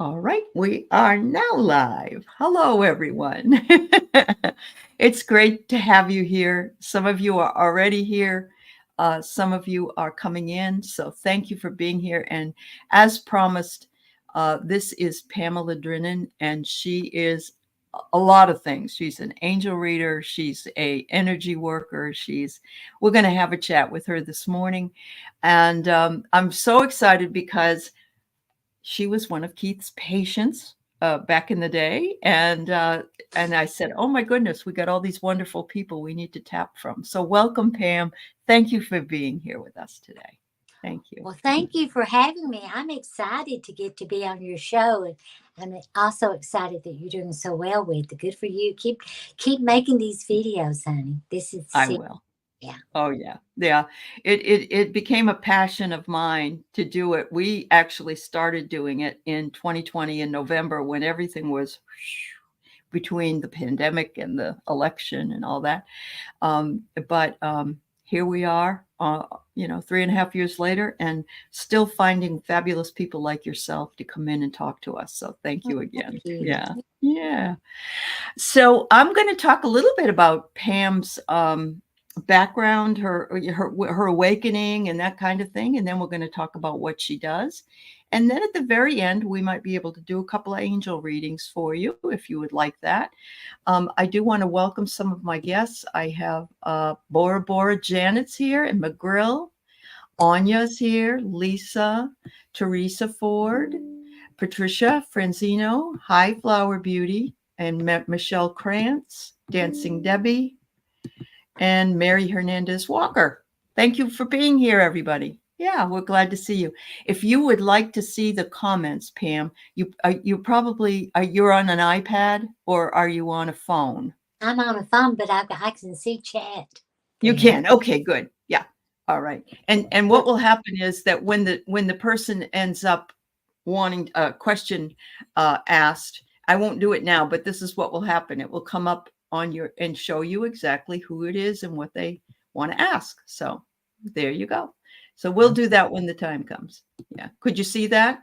All right, we are now live. Hello, everyone. It's great to have you here. Some of you are already here. Some of you are coming in. So thank you for being here. And as promised, this is Pamela Drinnan, and she is a lot of things. She's an angel reader. She's a energy worker. We're going to have a chat with her this morning. And I'm so excited because she was one of Keith's patients back in the day, and I said, "Oh my goodness, we got all these wonderful people we need to tap from." So welcome, Pam. Thank you for being here with us today. Thank you. Well, thank you for having me. I'm excited to get to be on your show, and I'm also excited that you're doing so well with it. Good for you. Keep making these videos, honey. This is I will. yeah. Oh yeah, yeah. It became a passion of mine to do it. We actually started doing it in 2020 in November when everything was between the pandemic and the election and all that. But here we are, 3.5 years later, and still finding fabulous people like yourself to come in and talk to us. So thank you again. Thank you. Yeah, yeah. So I'm going to talk a little bit about Pam's background, her awakening, and that kind of thing, and then we're going to talk about what she does. And then at the very end, we might be able to do a couple of angel readings for you if you would like that. I do want to welcome some of my guests. I have Bora Janet's here, and McGrill. Anya's here, Lisa, Teresa Ford, Patricia Franzino, High Flower Beauty, and Michelle Krantz, Dancing Debbie, and Mary Hernandez Walker. Thank you for being here, everybody. Yeah, we're glad to see you. If you would like to see the comments, Pam, you probably you're on an iPad, or are you on a phone? I'm on a phone, but I can see chat. You There. can. Okay, good. Yeah. All right. And what will happen is that when the person ends up wanting a question asked, I won't do it now, but this is what will happen. It will come up on your and show you exactly who it is and what they want to ask. So there you go. So we'll do that when the time comes. Yeah. Could you see that?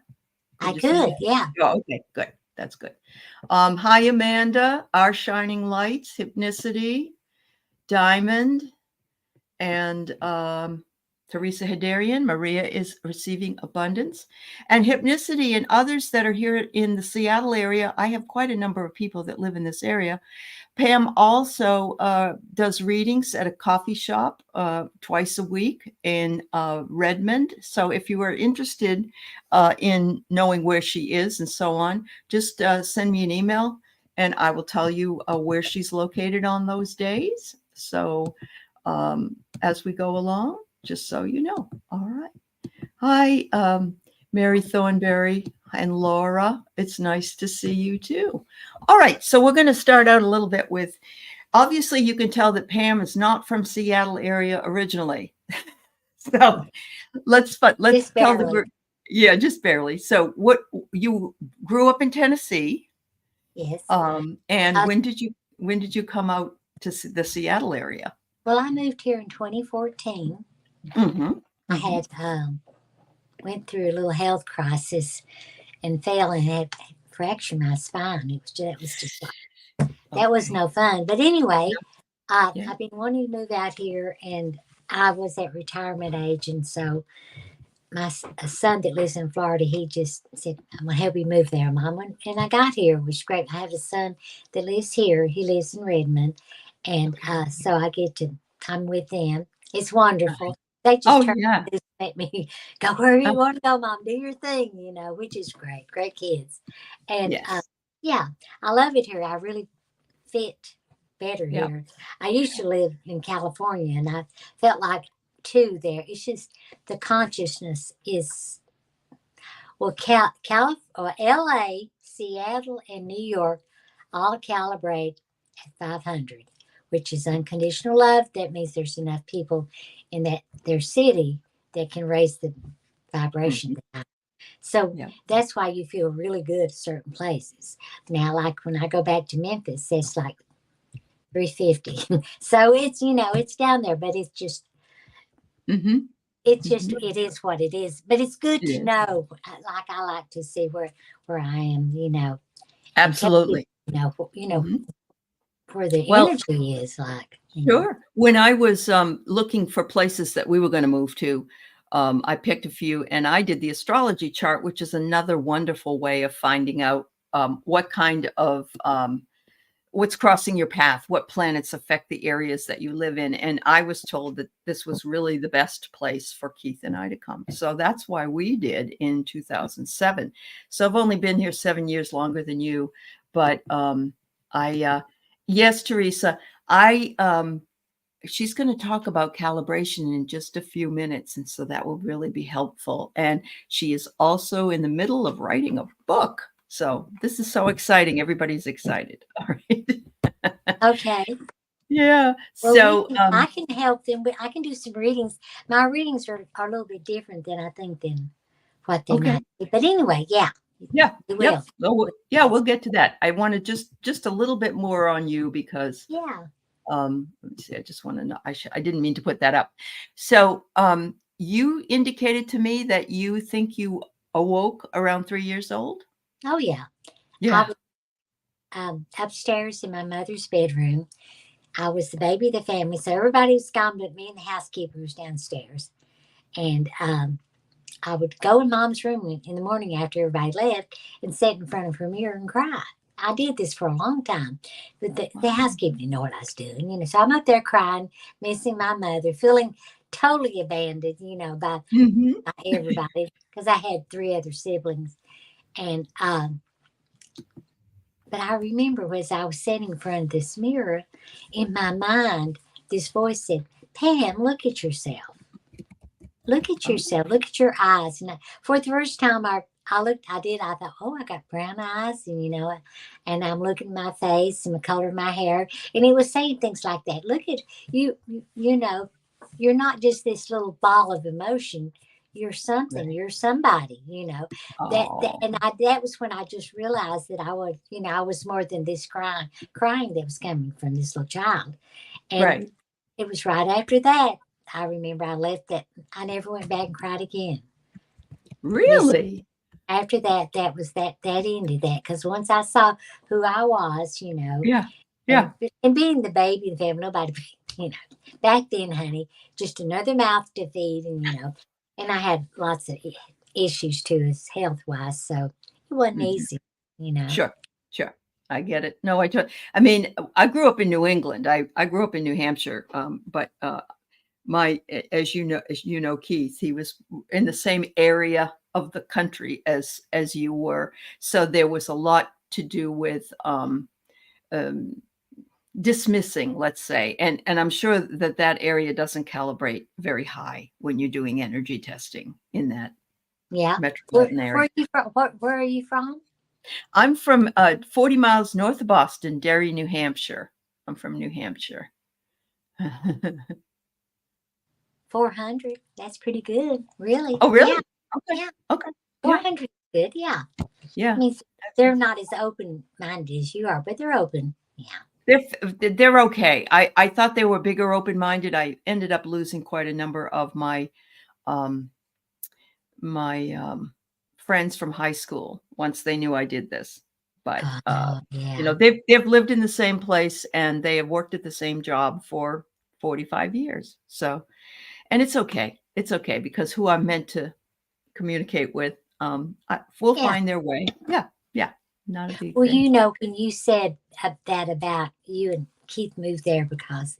I you see could, that? yeah. Oh, okay, good. That's good. Hi, Amanda, Our Shining Lights, Hypnicity, Diamond, and Teresa Hedarian. Maria is Receiving Abundance, and Hypnicity, and others that are here in the Seattle area. I have quite a number of people that live in this area. Pam also does readings at a coffee shop twice a week in Redmond. So if you are interested in knowing where she is and so on, just send me an email and I will tell you where she's located on those days. So as we go along, just so you know. All right. Hi, Mary Thornberry and Laura. It's nice to see you too. All right. So we're going to start out a little bit with, obviously you can tell that Pam is not from Seattle area originally. So let's tell the group. Yeah, just barely. So what, you grew up in Tennessee. Yes. And when did you come out to the Seattle area? Well, I moved here in 2014. Mm-hmm. I had went through a little health crisis and fell and had fractured my spine. It was just like, that was no fun. But anyway, I've been wanting to move out here, and I was at retirement age, and so my son that lives in Florida, he just said, "I'm gonna help you move there, Mama." And I got here, which was great. I have a son that lives here. He lives in Redmond, and so I get to I'm with them. It's wonderful. They just turn to let me go wherever you want to go, Mom. Do your thing, which is great. Great kids, and yeah, I love it here. I really fit better here. I used to live in California, and I felt like too there. It's just the consciousness is well, L.A., Seattle, and New York all calibrate at 500, which is unconditional love. That means there's enough people in their city that can raise the vibration. Mm-hmm. So that's why you feel really good at certain places. Now, like when I go back to Memphis, it's like 350. So it's, it's down there, but it's just, it's just, it is what it is. But it's good It to is. know. Like I like to see where I am, you know. Absolutely. You know Mhm. where the Well, energy is, like, you know. sure. When I was looking for places that we were going to move to, I picked a few, and I did the astrology chart, which is another wonderful way of finding out what kind of what's crossing your path, what planets affect the areas that you live in. And I was told that this was really the best place for Keith and I to come. So that's why we did in 2007. So I've only been here 7 years longer than you, but yes, Teresa, she's going to talk about calibration in just a few minutes. And so that will really be helpful. And she is also in the middle of writing a book. So this is so exciting. Everybody's excited. All right. Okay. Yeah. Well, So, I can help them. I can do some readings. My readings are a little bit different than I think than what they okay. might be. But anyway, yeah, Yeah. we Yep. will. Well, yeah, we'll get to that. I want to just a little bit more on you because Yeah. let me see. I just want to know. I didn't mean to put that up. So, you indicated to me that you think you awoke around 3 years old. Oh, yeah. I Yeah. was upstairs in my mother's bedroom. I was the baby of the family, so everybody was gone but me and the housekeeper was downstairs. And I would go in mom's room in the morning after everybody left and sit in front of her mirror and cry. I did this for a long time, but the housekeeper didn't know what I was doing, you know. So I'm up there crying, missing my mother, feeling totally abandoned, you know, by Mhm. everybody because I had 3 other siblings. And but I remember as I was sitting in front of this mirror, in my mind, this voice said, "Pam, look at yourself. Look at Oh, yourself. Look at your eyes." And for the first time, I looked, I thought, oh, I got brown eyes, and you know, and I'm looking at my face and the color of my hair, and it was saying things like that. Look at you, you know, you're not just this little ball of emotion. You're something. right. You're somebody. You know Oh, and that was when I just realized that I was, you know, I was more than this crying that was coming from this little child, right. and it was right after that. I remember I left that. I never went back and cried again. Just Really? after that, that ended that because once I saw who I was, you know, Yeah. Yeah. and being the baby of the family, nobody, you know, back then, honey, just another mouth to feed, and you know, and I had lots of issues too, as health wise, so it wasn't Mhm. easy, you know. Sure. Sure. I get it. No, I mean, I grew up in New England. I grew up in New Hampshire. But as you know, Keith, he was in the same area of the country as you were. So there was a lot to do with um, dismissing, let's say, and I'm sure that that area doesn't calibrate very high when you're doing energy testing in that Yeah. metropolitan Where area. are you from? Where are you from? I'm from 40 miles north of Boston, Derry, New Hampshire. I'm from New Hampshire. 400. That's pretty good, really. Oh, Yeah, really? Okay. yeah. Okay. Yeah. 400 is good. Yeah. I Yeah. mean, they're not as open minded as you are, but they're open. Yeah. They're okay. I thought they were bigger open minded. I ended up losing quite a number of um, my friends from high school once they knew I did this. But Yeah. they've lived in the same place and they have worked at the same job for 45 years. So, and it's okay. It's okay because who I'm meant to communicate with, will Yeah. find their way. Yeah, yeah, not a big Well, thing. you know, when you said that about you and Keith moved there because,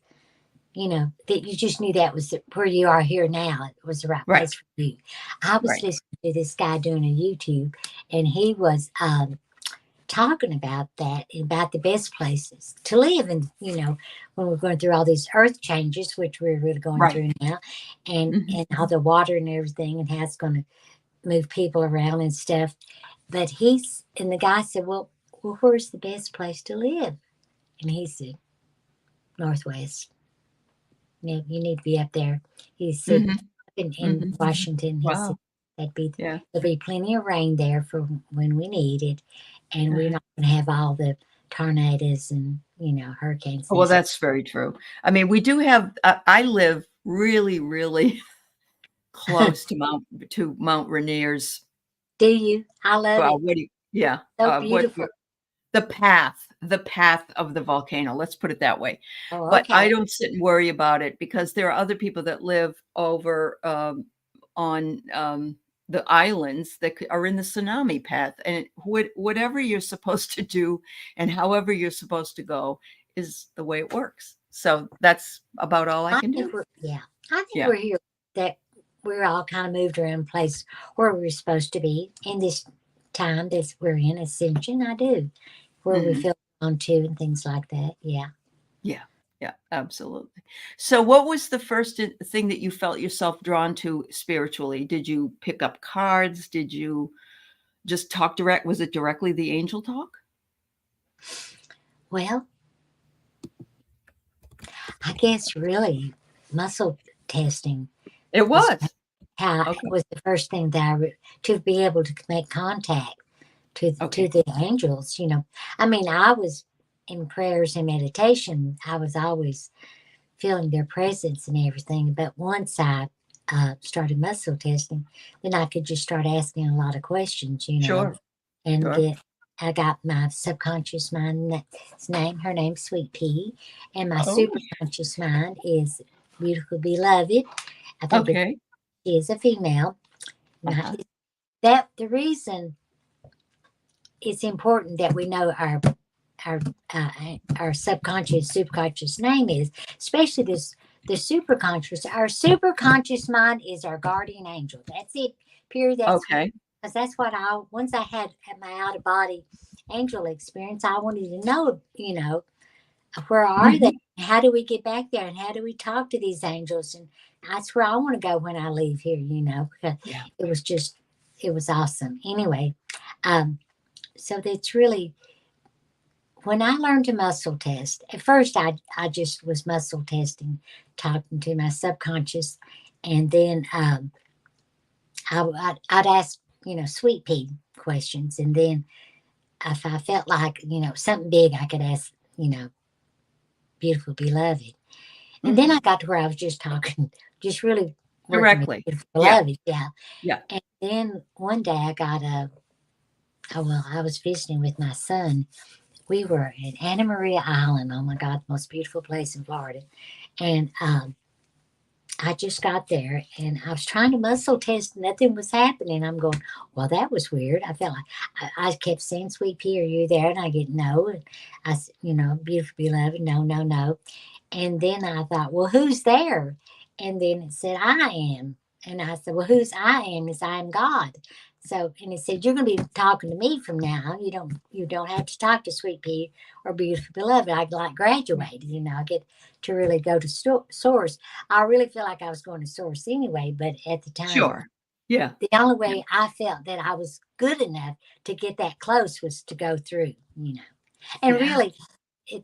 you know, that you just knew that was where you are here now. It was the right Right, place for you. I was right. listening to this guy doing a YouTube, and he was talking about that, about the best places to live. And, you know, when we're going through all these earth changes, which we're really going Right. through now, Mhm. and all the water and everything, and how it's going to move people around and stuff. But and the guy said, well, where's the best place to live? And he said, Northwest. You need to be up there. He said, Mhm. in Mhm. Washington, he said, Wow. Yeah. there'll be plenty of rain there for when we need it. And we're not going to have all the tornadoes and, you know, hurricanes and Well, stuff. that's very true. I mean, we do have I live really, really close to Mount Rainier's. Do you? I love it. What do you, yeah. So beautiful. The path of the volcano. Let's put it that way. Oh, But I okay. don't sit and worry about it because there are other people that live over on the islands that are in the tsunami path, and whatever you're supposed to do and however you're supposed to go is the way it works. So that's about all I can do. I think we're here that we're all kind of moved around place where we're supposed to be in this time that we're in ascension. I do, where we feel on to and things like that. Yeah, absolutely. So what was the first thing that you felt yourself drawn to spiritually? Did you pick up cards? Did you just talk direct? Was it directly the angel talk? Well, I guess really muscle testing. It was. It was the first thing that to be able to make contact to the angels. I mean, I was in prayers and meditation. I was always feeling their presence and everything. But once I started muscle testing, then I could just start asking a lot of questions. Sure. And I got my subconscious mind. Her name's Sweet Pea, and my superconscious mind is Beautiful Beloved. I think she is a female. That the reason it's important that we know our subconscious, superconscious name is, especially the superconscious. Our superconscious mind is our guardian angel. That's it. Period. Because that's what once I had my out of body angel experience, I wanted to know, where are they? How do we get back there? And how do we talk to these angels? And that's where I want to go when I leave here, because it was awesome. Anyway, so that's really, when I learned to muscle test, at first I just was muscle testing, talking to my subconscious. And then I'd ask, Sweet Pea questions. And then if I felt like, something big, I could ask, Beautiful Beloved. And then I got to where I was just talking, just really directly. Beautiful Beloved. Yeah. And then one day I got I was visiting with my son. We were at Anna Maria Island. Oh my God, the most beautiful place in Florida. And I just got there and I was trying to muscle test. Nothing was happening. I'm going, well, that was weird. I felt like I kept saying, Sweet Pea, are you there? And I get no. And I said, Beautiful Beloved, no, no, no. And then I thought, well, who's there? And then it said, I am. And I said, well, who's I am? Is I am God. So, and it said, you're going to be talking to me from now. You don't have to talk to Sweet Pea or Beautiful Beloved. I graduated, I get to really go to source. I really feel like I was going to source anyway, but at the time, sure. Yeah. The only way I felt that I was good enough to get that close was to go through, and really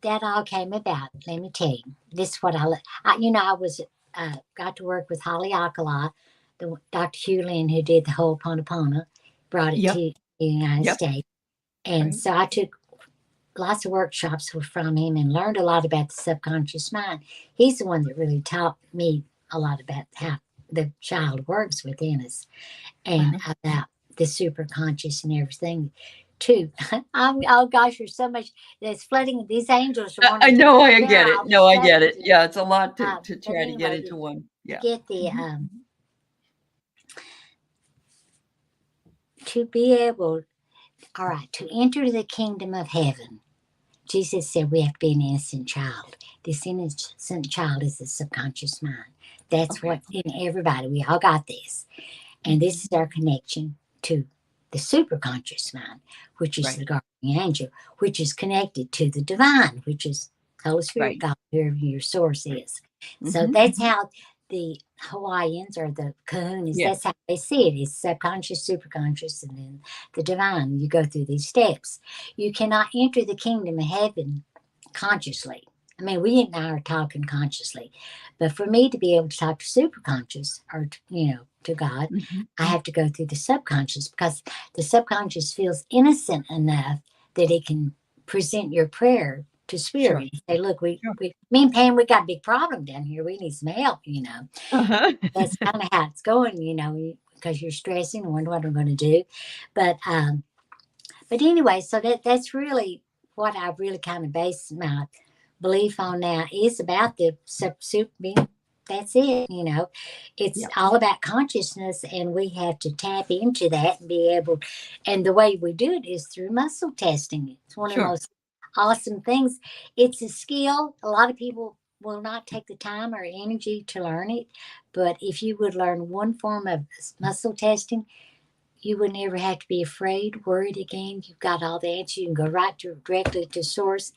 that all came about. Let me tell you, this is what I was, got to work with Holly Alcala, the Dr. Hugh Lynn, who did the whole Ponopono, brought it to the United States. And so I took lots of workshops from him and learned a lot about the subconscious mind. He's the one that really taught me a lot about how the child works within us and about the superconscious and everything too. Oh gosh, there's so much that's flooding. These angels are I know, I get it. No, I get it. Yeah, it's a lot to try to get into one. Yeah. Get the to be able, all right, to enter the kingdom of heaven. Jesus said we have to be an innocent child. This innocent child is the subconscious mind. That's what in everybody, we all got this. And this is our connection to the superconscious mind, which is the guardian angel, which is connected to the divine, which is Holy Spirit, God, whoever your source is. So that's how the Hawaiians or the kahunas, that's how they see it. It's subconscious, superconscious, and then the divine. You go through these steps. You cannot enter the kingdom of heaven consciously. I mean, we and I are talking consciously, but for me to be able to talk to superconscious or, to God, I have to go through the subconscious, because the subconscious feels innocent enough that it can present your prayer to Sure. spirit. Say, look, me Sure. and Pam, we got a big problem down here. We need some help, Uh-huh. That's kind of how it's going, because you're stressing and wonder what I'm going to do. But anyway, so that's really what I really kind of base my belief on now is about the super being. That's it, It's Yeah. all about consciousness, and we have to tap into that and be able. And the way we do it is through muscle testing. It's one of the Sure. most awesome things. It's a skill. A lot of people will not take the time or energy to learn it, but if you would learn one form of muscle testing, you would never have to be afraid, worried again. You've got all the answers. You can go directly to source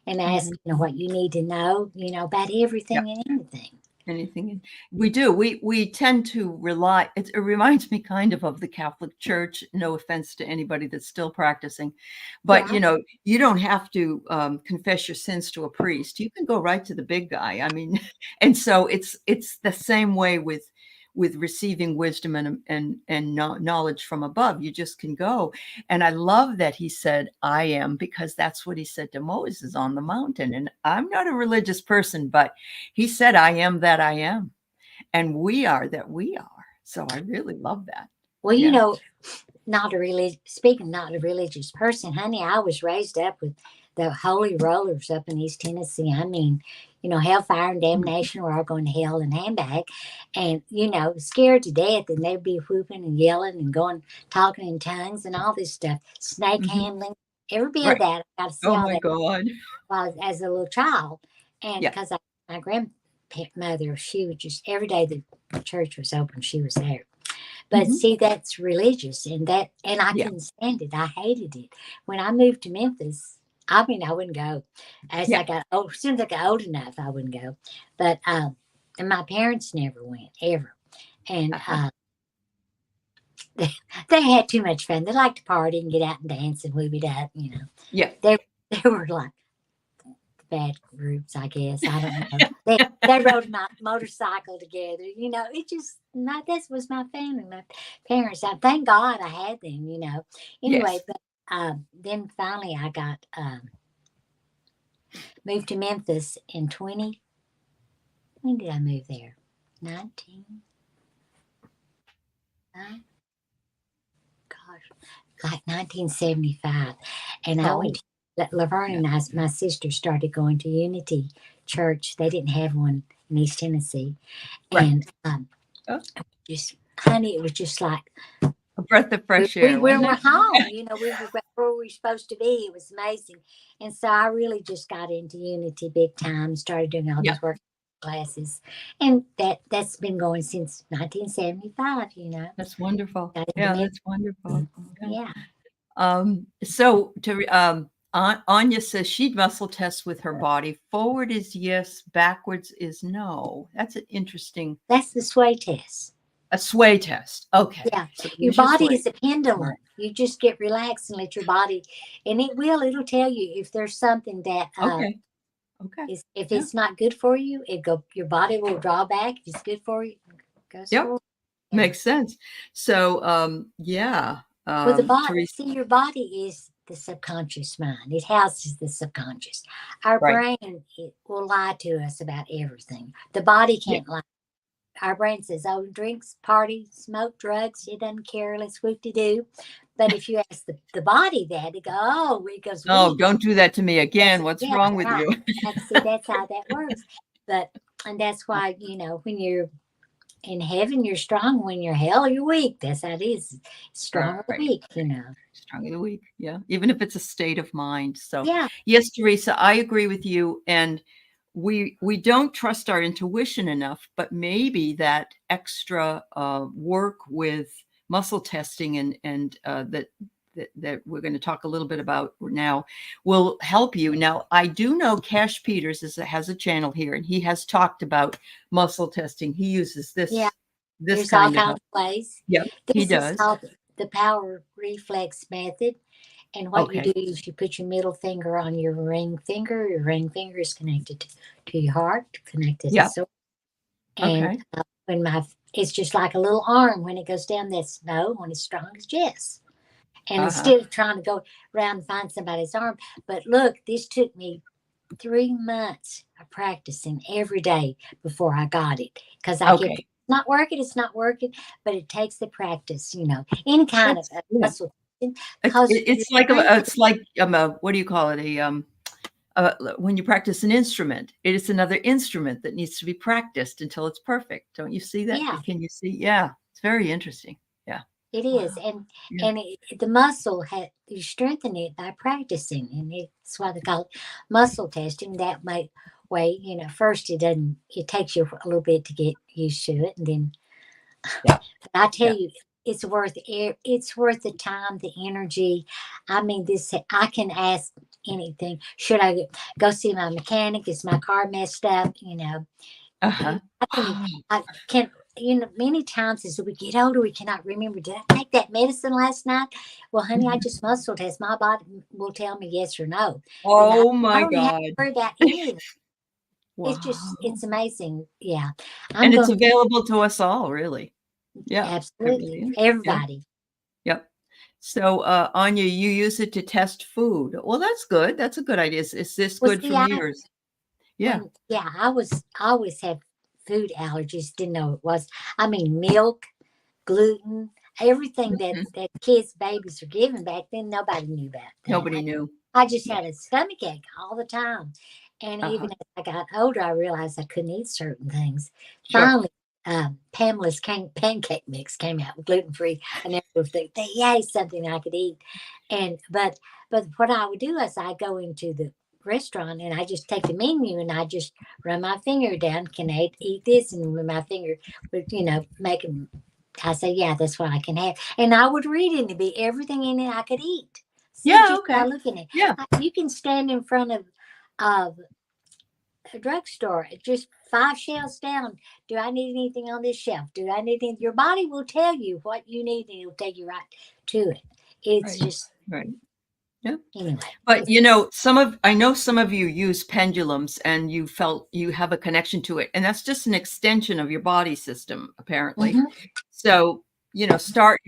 and ask, Mhm. what you need to know, about everything and anything. Anything we do, we tend to rely. It reminds me kind of the Catholic Church. No offense to anybody that's still practicing, but Yeah. you don't have to confess your sins to a priest. You can go right to the big guy. I mean, and so it's the same way with receiving wisdom and knowledge from above. You just can go. And I love that he said, I am, because that's what he said to Moses on the mountain. And I'm not a religious person, but he said, I am that I am. And we are that we are. So I really love that. Well, Yeah. not a religious person, honey, I was raised up with the holy rollers up in East Tennessee. I mean, hellfire and damnation, we're all going to hell and handbag. And, scared to death. And they'd be whooping and yelling and talking in tongues and all this stuff. Snake Mhm. handling, every bit of Right. that. I got to see Oh all my that God. as a little child. And Yeah. because my grandmother, she was just, every day the church was open, she was there. But Mhm. see, that's religious, and I Yeah. couldn't stand it. I hated it. When I moved to Memphis, I mean, I wouldn't go. As soon as I got old enough, I wouldn't go. But and my parents never went ever, and they had too much fun. They liked to party and get out and dance and whoop it up. Yeah. They were like bad groups, I guess. I don't know. They rode my motorcycle together. It just that was my family, my parents. I thank God I had them. Anyway, Yes. but then finally I got moved to Memphis in 20. When did I move there? 19. Gosh, like 1975, and I went Oh, to Laverne yeah. and my sister started going to Unity Church. They didn't have one in East Tennessee, Right. and Oh, just honey, it was just like a breath of fresh we air, were wasn't it? home. We were where we were supposed to be. It was amazing, and so I really just got into Unity big time. Started doing all Yeah. these work classes, and that's been going since 1975. That's wonderful. Got into Yeah, that's wonderful. Okay. yeah. So Anya says she'd muscle test with her body. Forward is yes, backwards is no. That's an interesting That's the sway test. a sway test. Okay. Yeah. So Your use your body sway. is a pendulum. You just get relaxed and let your body, and it'll tell you if there's something that Okay. Okay. is, if Yeah. it's not good for you, your body will draw back. If it's good for you, it goes Yep. forward. Yeah. Makes sense. So yeah. Well, the body, Teresa. see, your body is the subconscious mind. It houses the subconscious. Our Right. brain will lie to us about everything. The body Yeah. can't lie. Our brain says, oh, drinks, party, smoke, drugs, it doesn't care, let's whoop-de-doo. But if you ask the body that, it goes, Oh, weak. don't do that to me again. What's Yeah, wrong with right. you? That's how that works. And that's why, when you're in heaven, you're strong. When you're hell, you're weak. That's how it is. Strong or Right. weak, Strong of the week. Yeah. Even if it's a state of mind. So Yeah. yes, Teresa, I agree with you. And we don't trust our intuition enough, but maybe that extra work with muscle testing and that we're going to talk a little bit about now will help you. Now, I do know Cash Peters has a channel here, and he has talked about muscle testing. He uses this Yeah. this There's all kind of kinds of ways. Yep, he This is does. called the power reflex method. And what you Okay. do is you put your middle finger on your ring finger. Your ring finger is connected to your heart, connected to Yep. soul. And Okay. it's just like a little arm. When it goes down, that's no. When it's strong, it's yes. And Uh-huh. instead of trying to go around and find somebody's arm, but look, this took me 3 months of practicing every day before I got it, because I kept Okay. it's not working, but it takes the practice, any kind of That's yeah. muscle, because you're It's like strengthening. what do you call it? When you practice an instrument, it is another instrument that needs to be practiced until it's perfect. Don't you see that? Yeah, Can you see? Yeah, it's very interesting. Yeah. it Wow. is, Yeah. and the muscle you strengthen it by practicing, and it's why they call it muscle testing. That way, first it takes you a little bit to get used to it, and then Yeah. I tell Yeah. you, it's worth the time, the energy. I mean, I can ask anything. Should I go see my mechanic? Is my car messed up? Uh-huh. I can. Many times as we get older, we cannot remember. Did I take that medicine last night? Well, honey, I Mhm. just muscle test. My body will tell me yes or no. I Oh my don't have to God. worry about anything. Wow. It's amazing. Yeah, I'm And it's going to available to us all, really. Yeah, it really absolutely is. Yeah. everybody. Yep. So, Anya, you use it to test food. Well, that's good. That's a good idea. Is this Well, good see, for me or yeah. I always had food allergies, didn't know it was. I mean, milk, gluten, everything Mhm. that kids, babies are given back then, nobody knew about that. Nobody knew. I just Yeah. had a stomach ache all the time. And Uh-huh. even as I got older, I realized I couldn't eat certain things. Sure. Finally, Pamela's pancake mix came out gluten free. I never would think that yay, something I could eat. And but what I would do is I go into the restaurant and I just take the menu and I just run my finger down. Can I eat this? And with my finger would make them. I say, yeah, that's what I can have. And I would read it and be everything in it I could eat. See, Yeah, just by okay. looking at Yeah. it. You can stand in front of a drugstore, just 5 shelves down. Do I need anything on this shelf? Do I need anything? Your body will tell you what you need and it'll take you right to it. It's Right. just, Right. Yeah. anyway. But I know some of you use pendulums and you felt you have a connection to it. And that's just an extension of your body system, apparently. Mhm. So, start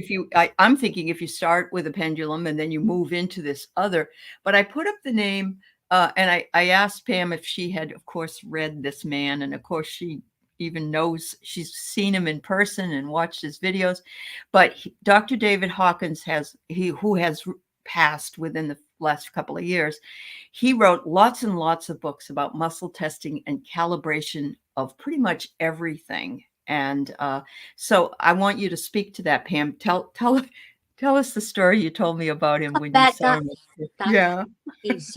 I'm thinking if you start with a pendulum and then you move into this other, but I put up the name and I asked Pam if she had, of course, read this man. And of course, she even knows she's seen him in person and watched his videos. But Dr. David Hawkins who has passed within the last couple of years. He wrote lots and lots of books about muscle testing and calibration of pretty much everything. And so I want you to speak to that, Pam. Tell us the story you told me about him when you But saw him. Dr. Yeah. He's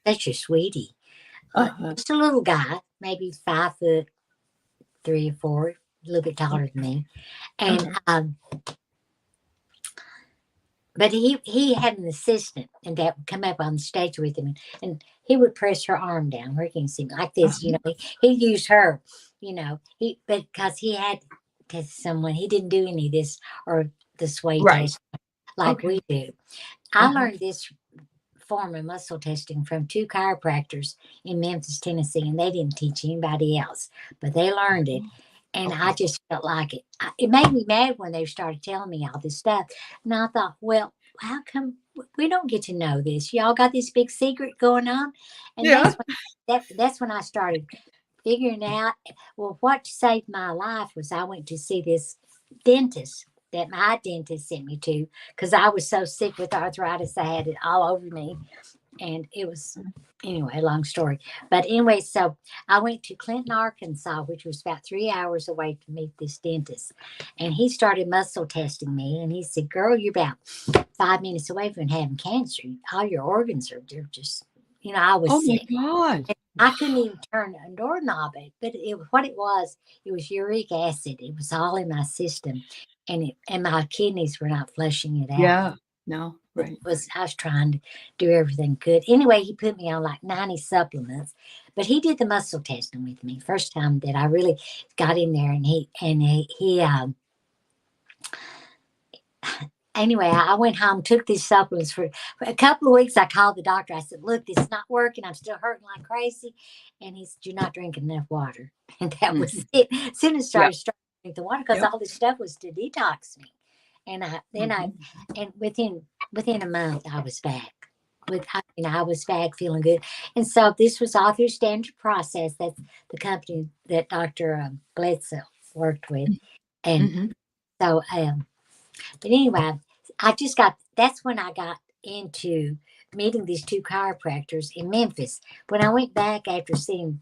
such a sweetie. Uh-huh. Just a little guy, maybe 5'3 or 4, a little bit taller than me. And Uh-huh. But he had an assistant, and that would come up on the stage with him, and he would press her arm down where he can see like this. He used her, because he had to someone. He didn't do any of this or the sway Right. test like Okay. we do. I Uh-huh. learned this form of muscle testing from 2 chiropractors in Memphis, Tennessee, and they didn't teach anybody else, but they learned it. And I Okay. just felt like it. It made me mad when they started telling me all this stuff. And I thought, well, how come we don't get to know this? Y'all got this big secret going on, and Yeah. that's when I started figuring out. Well, what saved my life was I went to see this dentist that my dentist sent me to because I was so sick with arthritis. I had it all over me. And it was, anyway, long story. But anyway, so I went to Clinton, Arkansas, which was about 3 hours away to meet this dentist. And he started muscle testing me. And he said, girl, you're about 5 minutes away from having cancer. All your organs they're just, I was Oh my sick. God. I couldn't even turn a doorknob, but what it was uric acid. It was all in my system, and my kidneys were not flushing it out. Yeah. No. Right. I was trying to do everything good. Anyway, he put me on like 90 supplements, but he did the muscle testing with me. First time that I really got in there, and he anyway, I went home, took these supplements for a couple of weeks. I called the doctor. I said, look, this is not working. I'm still hurting like crazy. And he said, you're not drinking enough water. And that was it. As soon as I started drinking the water, because Yep. all this stuff was to detox me. And Mhm. and within a month I was back. I was back feeling good. And so this was all through standard process. That's the company that Dr. Bledsoe worked with. And Mm-hmm. so, but anyway, that's when I got into meeting these two chiropractors in Memphis. When I went back after seeing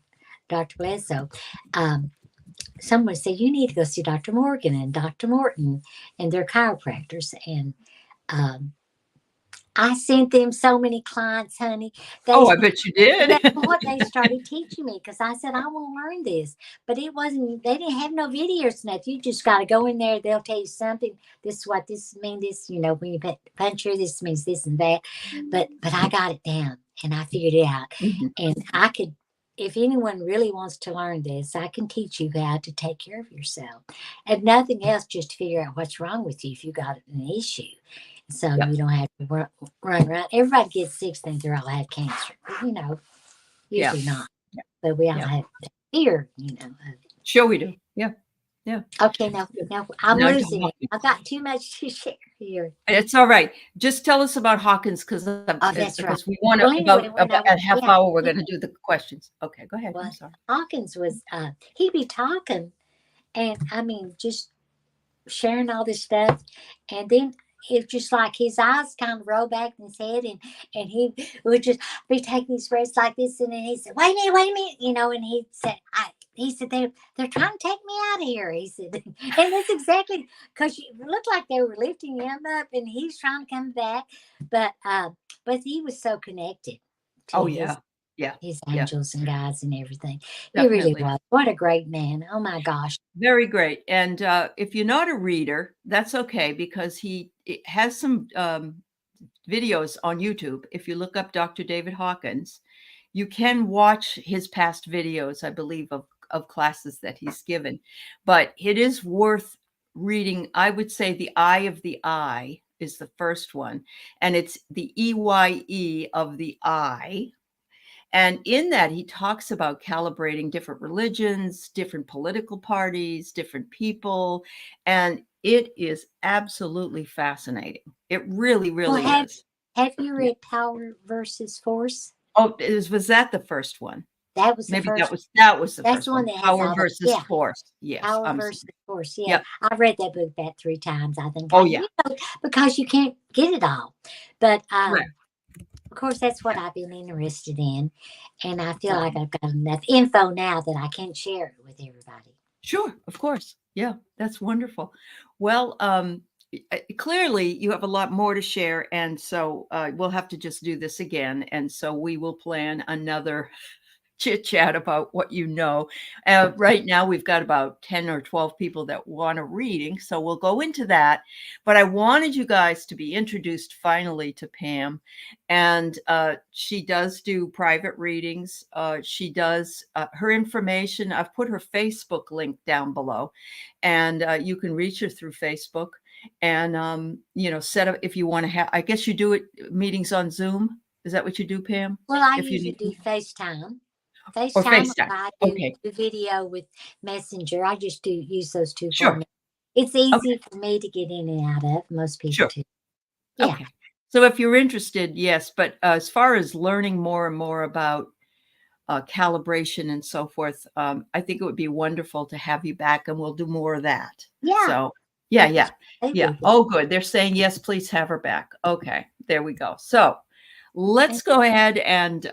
Dr. Bledsoe, someone said, you need to go see Dr. Morgan and Dr. Morton, and they're chiropractors. And um, I sent them so many clients, honey. Oh, They I bet you did. That's what they started teaching me, because I said, I want to learn this. But it wasn't, they didn't have no videos, nothing. You just got to go in there. They'll tell you something. This is what this means. This, when you punch here, this means this and that. But I got it down and I figured it out. Mhm. And I could, if anyone really wants to learn this, I can teach you how to take care of yourself. And nothing else, just to figure out what's wrong with you if you got an issue. So Yeah. you don't have to run around. Everybody gets sick, think they all have cancer. But, Yeah. usually not. But we all Yeah. have that fear, Sure we do. Yeah. Yeah. Okay, now I'm No, losing it. I've got too much to share here. it's all right. Just tell us about Hawkins Oh, that's right. we want Well, to anyway, when I about at half yeah, hour we're going to do the questions. Okay, go ahead. I'm well, sorry. Hawkins was he'd be talking, and just sharing all this stuff, and then it's just like his eyes kind of roll back in his head, and he would just be taking these breaths like this, and then he said, wait a minute, and he said they're trying to take me out of here. He said, and that's exactly, because it looked like they were lifting him up, and he's trying to come back, but he was so connected to Oh yeah. Yeah. his Yeah. angels and guides and everything. Definitely. He really was. What a great man. Oh my gosh. Very great. And if you're not a reader, that's okay, because he has some videos on YouTube. If you look up Dr. David Hawkins, you can watch his past videos, I believe, of classes that he's given. But it is worth reading. I would say The Eye of the Eye is the first one. And it's the EYE of the eye. And in that, he talks about calibrating different religions, different political parties, different people. And it is absolutely fascinating. It really, really is. Have you read Power versus Force? Oh, was that the first one? That was the Maybe first. that was the That's first the one one. that has Power all the versus Force. Yes. Power versus Force. Yeah, Yep. I've read that book about 3 times. I think. Oh yeah. Because you can't get it all, but Correct. of course that's what I've been interested in, and I feel like I've got enough info now that I can share it with everybody. Sure, of course. Yeah, that's wonderful. Well, clearly you have a lot more to share, and so we'll have to just do this again, and so we will plan another chit chat about what you know. Right now we've got about 10 or 12 people that want a reading, so we'll go into that. But I wanted you guys to be introduced finally to Pam, and she does do private readings. She does her information. I've put her Facebook link down below, and you can reach her through Facebook. And set up, if you want to have, I guess you do it meetings on Zoom. Is that what you do, Pam? Well, I usually do FaceTime. Or FaceTime, FaceTime. I do Okay. the video with Messenger. I just use those two Sure. formats. It's easy Okay. for me to get in and out of. Most people Sure. too. Yeah. Okay. So if you're interested, yes. But as far as learning more and more about calibration and so forth, I think it would be wonderful to have you back, and we'll do more of that. Yeah. So yeah. Absolutely. Oh, good. They're saying yes, please have her back. Okay, there we go. So let's go ahead and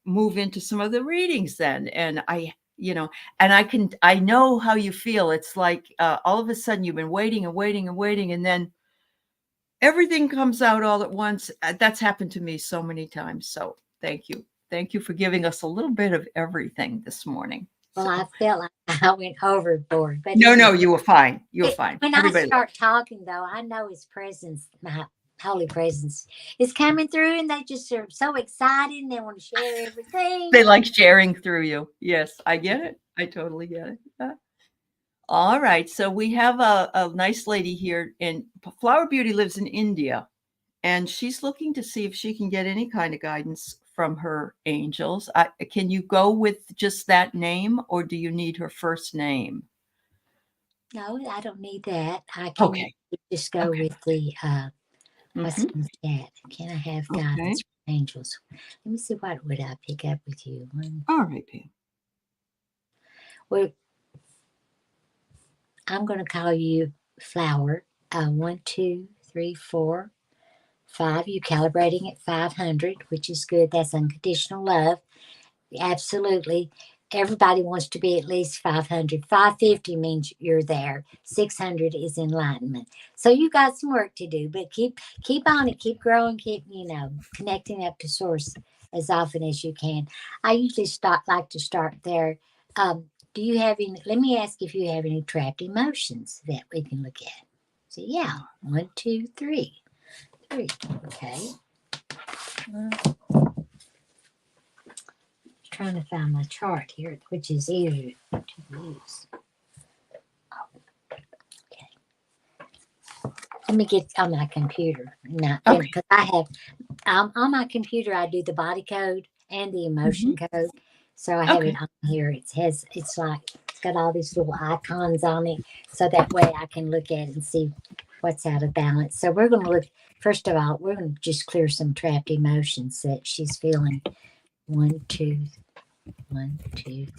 move into some of the readings then. And I know how you feel. It's like all of a sudden you've been waiting and waiting and waiting, and then everything comes out all at once. That's happened to me so many times. So thank you. Thank you for giving us a little bit of everything this morning. Well, I felt like I went overboard. But No, you were fine. You were fine. When I start talking, though, I know His presence, my holy presence, is coming through, and they just are so excited, and they want to share everything. They like sharing through you. Yes, I get it. I totally get it. All right. So we have a nice lady here, and Flower Beauty lives in India, and she's looking to see if she can get any kind of guidance from her angels. Can you go with just that name, or do you need her first name? No, I don't need that. I can just go with the what's in the chat. Can I have guidance angels. Let me see, what would I pick up with you? All right, Pam. Well, I'm going to call you Flower. 1, 2, 3, 4, 5. You're calibrating at 500, which is good. That's unconditional love. Absolutely. Everybody wants to be at least 500. 550 means you're there. 600 is enlightenment. So you got some work to do, but keep on it. Keep growing. Keep, connecting up to source as often as you can. I usually like to start there. Do you have any? Let me ask if you have any trapped emotions that we can look at. So yeah, 1, 2, 3. 3. Okay. Trying to find my chart here, which is easier to use. Okay. Let me get on my computer. Because I have on my computer, I do the body code and the emotion code. So I have it on here. It's got all these little icons on it, so that way I can look at it and see what's out of balance. So we're going to look. First of all, we're going to just clear some trapped emotions that she's feeling. 1, 2,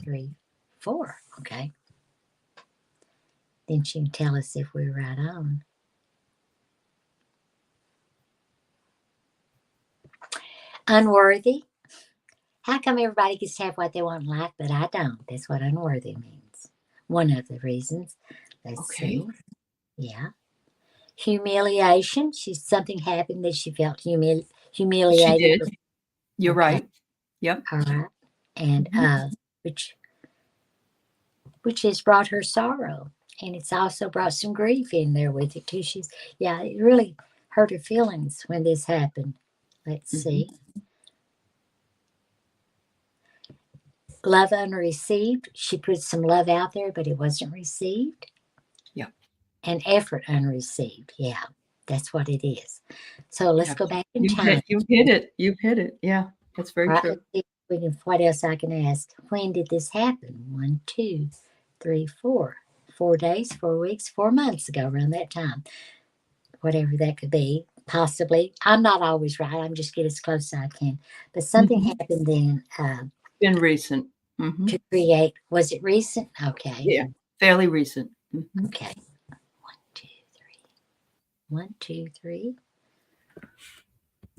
3, 4. Okay. Then she can tell us if we're right on. Unworthy. How come everybody gets to have what they want in life, but I don't? That's what unworthy means. One of the reasons. Let's see. Yeah. Humiliation. Something happened that she felt humiliated. She did. You're right. Yep. All right. And which has brought her sorrow. And it's also brought some grief in there with it too. It really hurt her feelings when this happened. Let's see. Love unreceived. She put some love out there, but it wasn't received. Yeah. And effort unreceived. Yeah, that's what it is. So let's go back in time. You hit it. You hit it. Yeah, that's very true. What else I can ask? When did this happen? 1, 2, 3, 4. 4 days, 4 weeks, 4 months ago, around that time. Whatever that could be. Possibly. I'm not always right. I'm just get as close as I can. But something happened then. Been recent. To create. Was it recent? Okay. Yeah, fairly recent. Okay. 1, 2, 3. 1, 2, 3.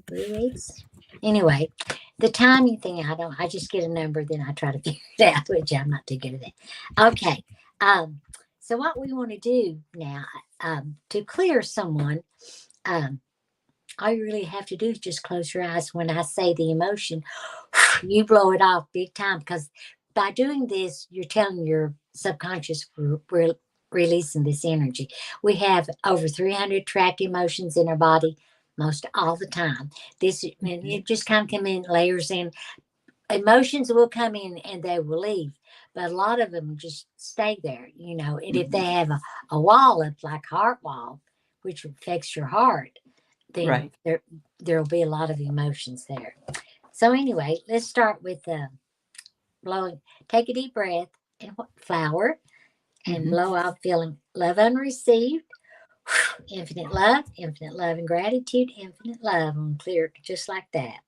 3 weeks. Anyway, the timing thing, I just get a number, then I try to figure it out, which I'm not too good at that. Okay. So what we want to do now, to clear someone, all you really have to do is just close your eyes. When I say the emotion, you blow it off big time, because by doing this, you're telling your subconscious we're releasing this energy. We have over 300 trapped emotions in our body most all the time. It just kind of come in layers in. Emotions will come in and they will leave, but a lot of them just stay there, and if they have a wall up, like heart wall, which affects your heart, then there'll be a lot of emotions there. So anyway, let's start with blowing. Take a deep breath and flower, and blow out, feeling love unreceived, infinite love and gratitude, infinite love, and clear it just like that.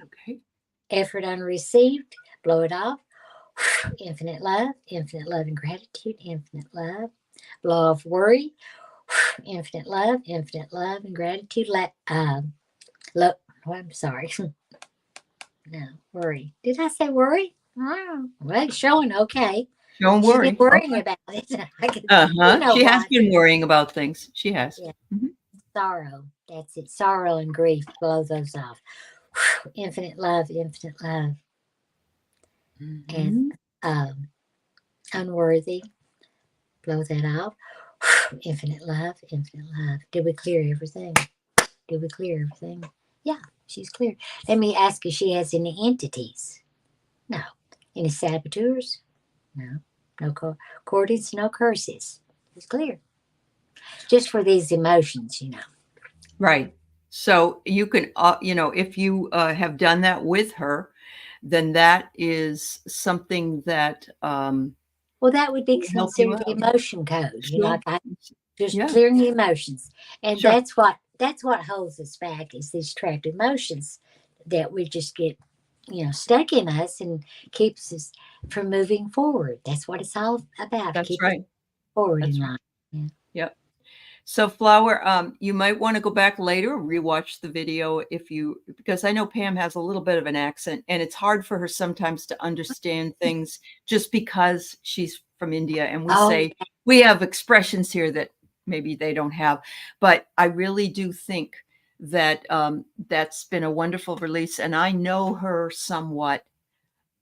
Okay. Effort unreceived, blow it off. Infinite love and gratitude, infinite love. Blow off worry. Infinite love and gratitude. I'm sorry. No, worry. Did I say worry? Oh, well, it's showing okay. Don't worry. She's been worrying about it. She has been worrying about things. She has. Yeah. Sorrow. That's it. Sorrow and grief. Blow those off. Infinite love. And unworthy. Blow that off. Infinite love. Did we clear everything? Yeah, she's clear. Let me ask if she has any entities. No. Any saboteurs? No. No cordons, no curses. It's clear. Just for these emotions, Right. So you can, if you have done that with her, then that is something that. Well, that would be considered the emotion code. Sure. Clearing the emotions, and that's what holds us back, is these trapped emotions that we just get, stuck in us and keeps us from moving forward. That's what it's all about. That's Keep right. forward That's in right. life. Yeah. Yep. So Flower, you might want to go back later, rewatch the video because I know Pam has a little bit of an accent and it's hard for her sometimes to understand things just because she's from India and we have expressions here that maybe they don't have. But I really do think that that's been a wonderful release. And I know her somewhat,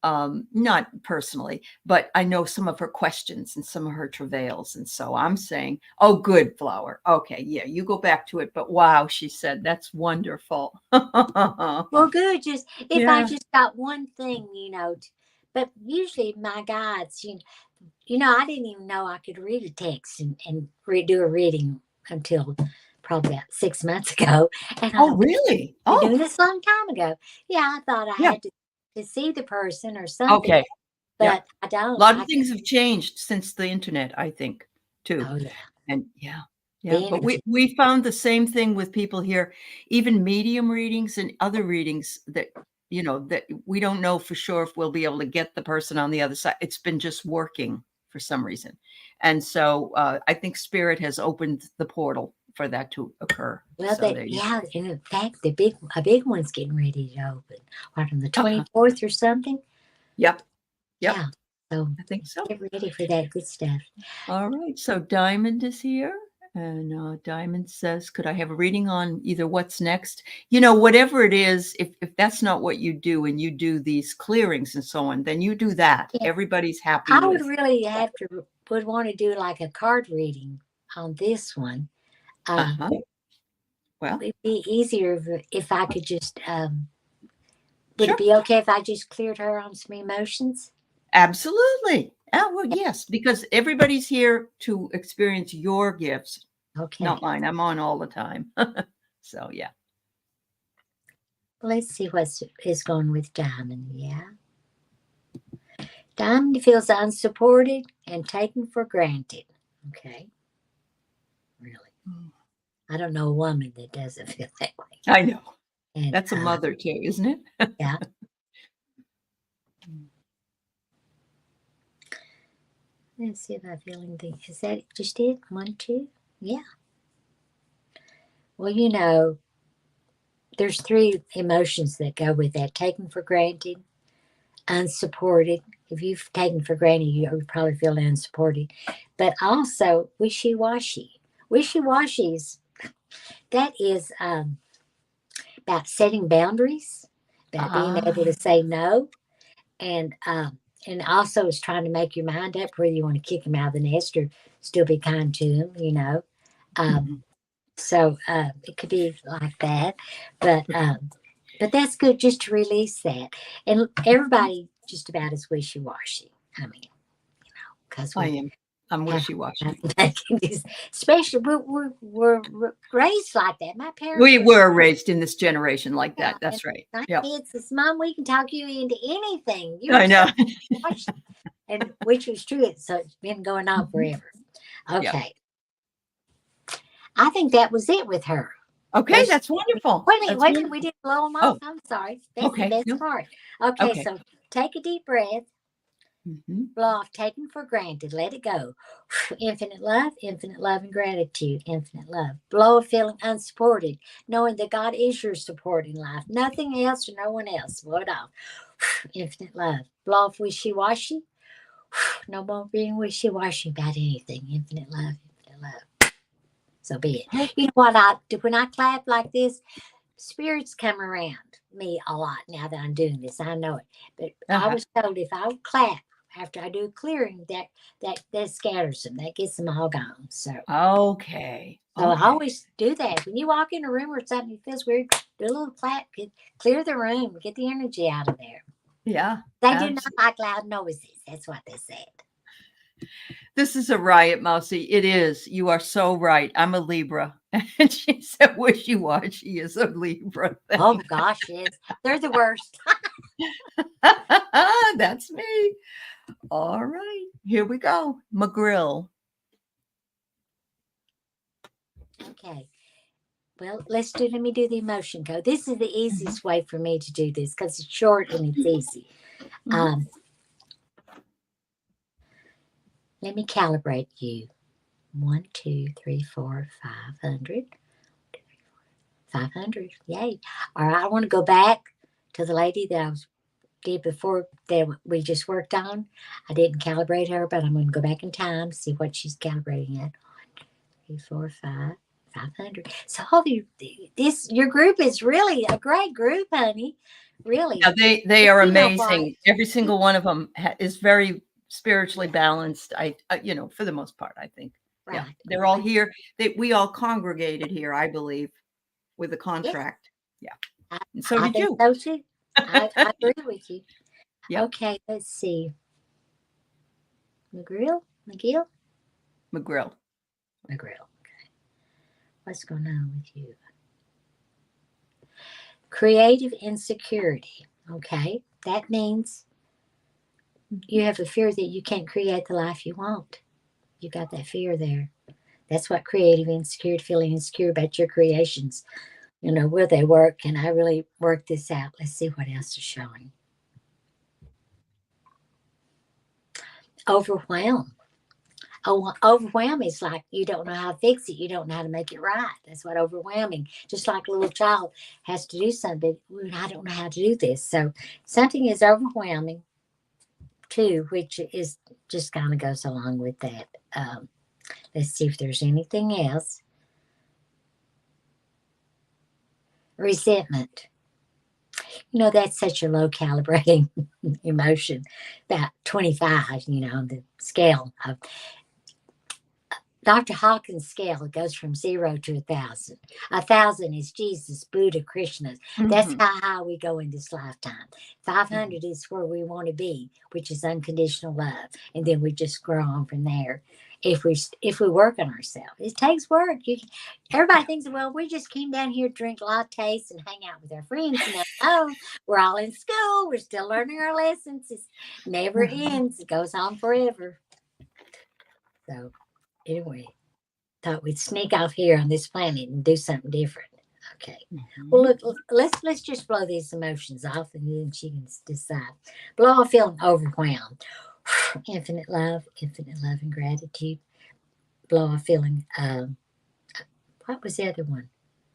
not personally, but I know some of her questions and some of her travails. And so I'm saying, oh, good, Flower. Okay, yeah, you go back to it. But wow, she said, that's wonderful. Well, good. Just if I Yeah. just got one thing, but usually my guides, I didn't even know I could read a text and do a reading until probably about 6 months ago. And I Oh, thought, really? been doing Oh, this a long time ago. Yeah, I thought I yeah. had to see the person or something, Okay. Yeah. but I A don't. lot of things have changed since the internet, I think, too. Oh yeah, And yeah. Yeah. the But energy. we found the same thing with people here, even medium readings and other readings that, that we don't know for sure if we'll be able to get the person on the other side. It's been just working for some reason. And so I think Spirit has opened the portal for that to occur. Well, So there you and in fact, a big one's getting ready to open. What, on the go. 24th or something? Yep. Yep. Yeah. So I think so. get ready for that good stuff. All right. So Diamond is here. And Diamond says, could I have a reading on either what's next? Whatever it is, if that's not what you do and you do these clearings and so on, then you do that. Yeah. Everybody's happy I would with. really would want to do like a card reading on this one. Uh-huh. Well, It'd be easier if I could just, would sure. it be okay if I just cleared her on some emotions? Absolutely. Oh, well, yes, because everybody's here to experience your gifts, Okay. not mine. I'm on all the time. So, yeah. Let's see is going with Diamond. Yeah. Diamond feels unsupported and taken for granted. Okay. Really. I don't know a woman that doesn't feel that way. I know. And That's a mother too, isn't it? yeah. Let's see if I feel anything. Is that just it? 1, 2? Yeah. Well, there's 3 emotions that go with that: taken for granted, unsupported. If you've taken for granted, you probably feel unsupported. But also wishy-washy. Wishy-washies, that is about setting boundaries, about being able to say no, and also it's trying to make your mind up whether you want to kick them out of the nest or still be kind to them. So it could be like that, but that's good just to release that. And everybody just about is wishy-washy. I mean, because I am. I'm wishy-washy. Especially we're raised like that. My parents We were raised in this generation like yeah, that. That's and right. my Yep. kids says, "Mom, we can talk you into anything." I know. And which was true. So it's been going on forever. Okay. I think that was it with her. Okay, that's wonderful. Wait a minute. We didn't blow them off. Oh, I'm sorry. That's okay. the best No. part. Okay, Okay. so take a deep breath. Blow off, taken for granted. Let it go. Infinite love and gratitude, infinite love. Blow a feeling unsupported, knowing that God is your support in life. Nothing else or no one else. Blow it off. Infinite love. Blow off wishy-washy. No more being wishy-washy about anything. Infinite love, infinite love. So be it. You know what I do when I clap like this? Spirits come around me a lot now that I'm doing this. I know it. But I was told if I would clap after I do a clearing, that scatters them. That gets them all gone. So Okay. So I always do that. When you walk in a room or something feels weird, do a little clap, clear the room, get the energy out of there. Yeah. They do not like loud noises. That's what they said. This is a riot, Mousy. It is. You are so right. I'm a Libra. And she said, wishy-washy is a Libra thing. Oh, gosh, yes. They're the worst. That's me. All right. Here we go. McGrill. Okay. Well, let me do the emotion code. This is the easiest way for me to do this because it's short and it's easy. Mhm. Let me calibrate you. 1, 2, 3, 4, 500. 500. Yay. All right. I want to go back to the lady that I did before that we just worked on. I didn't calibrate her, but I'm going to go back in time, see what she's calibrating at. 1, 2, 3, 4, 5. 500. So your group is really a great group, honey. Really. Yeah, they are You know what? amazing. Every single one of them is very spiritually balanced. For the most part, I think. Yeah, Right. they're all here. We all congregated here, I believe, with a Yes, contract. Yeah, I, and so I did think you. so too. I agree with you. Yeah, Okay, let's see. McGill? McGrill. McGrill. Okay. What's going on with you? Creative insecurity. Okay. That means you have a fear that you can't create the life you want. You got that fear there. That's what creative insecurity, feeling insecure about your creations. Will they work? Can I really work this out? Let's see what else is showing. Overwhelm. Oh, overwhelm is like you don't know how to fix it. You don't know how to make it right. That's what overwhelming. Just like a little child has to do something. I don't know how to do this. So something is overwhelming too, which is just kind of goes along with that. Let's see if there's anything else. Resentment. That's such a low calibrating emotion. About 25, on the scale of Dr. Hawkins' scale. It goes from 0 to 1,000. 1,000 is Jesus, Buddha, Krishna. That's Mhm. how high we go in this lifetime. 500 is where we want to be, which is unconditional love, and then we just grow on from there. If we work on ourselves, it takes work. Everybody thinks, well, we just came down here to drink lattes and hang out with our friends. No, we're all in school. We're still learning our lessons. It never ends. It goes on forever. So anyway, thought we'd sneak off here on this planet and do something different. Okay. Well, Mhm. look, let's just blow these emotions off, and then she can decide. Blow off feeling overwhelmed. Infinite love and gratitude. Blow off feeling. What was the other one?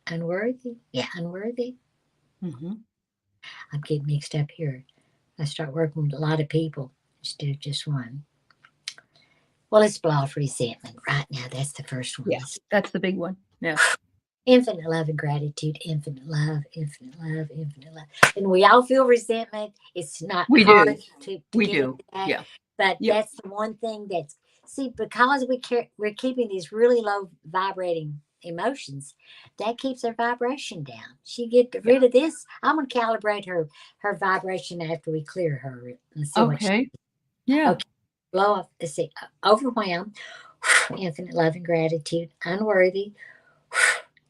Unworthy. Yeah, unworthy. Mhm. I'm getting mixed up here. I start working with a lot of people instead of just one. Well, let's blow off resentment right now. That's the first one. Yeah, that's the big one. Yeah, Infinite love and gratitude, infinite love, infinite love, infinite love. And we all feel resentment. It's not we hard do. to We get into do. that. Yeah. But Yep. that's the one thing that's, see, because we're keeping these really low vibrating emotions, that keeps her vibration down. She get Yeah. rid of this. I'm going to calibrate her vibration after we clear her and see what she, Okay. Yeah. okay, blow off. Let's see, overwhelmed, infinite love and gratitude, unworthy,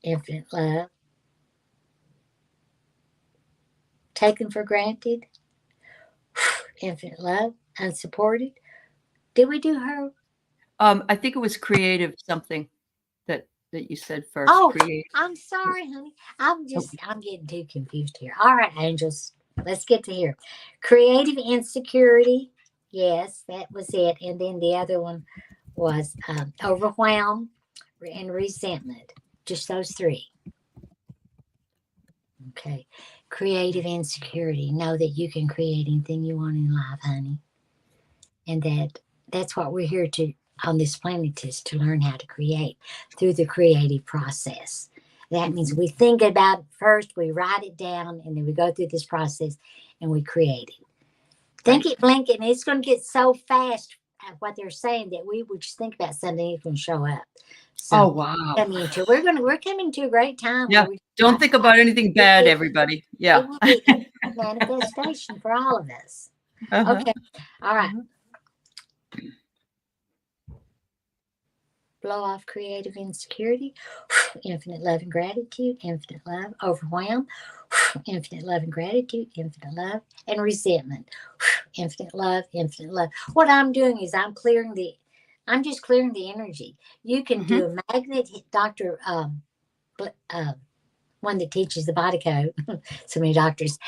infinite love, taken for granted, infinite love, unsupported. Did we do her? I think it was creative something that you said first. Oh, Creative. I'm sorry, honey. Okay. I'm getting too confused here. All right, angels, let's get to here. Creative insecurity. Yes, that was it. And then the other one was overwhelm and resentment. Just those three. Okay. Creative insecurity. Know that you can create anything you want in life, honey. And that's what we're here to on this planet, is to learn how to create through the creative process. That means Mhm. we think about it first, we write it down, and then we go through this process and we create it. Think Right. it, blink it, and it's going to get so fast at what they're saying that we would just think about something, it can show up. Oh, So wow. we're coming to a great time where Yeah. we Don't think about anything it, bad, it, everybody. it Yeah. will be instant manifestation for all of us. Uh-huh. Okay. All right. Uh-huh. Blow off creative insecurity, infinite love and gratitude, infinite love, overwhelm, infinite love and gratitude, infinite love, and resentment, infinite love, infinite love. What I'm doing is I'm just clearing the energy. You can Mhm. do a magnet, Dr. one that teaches the body code, so many doctors,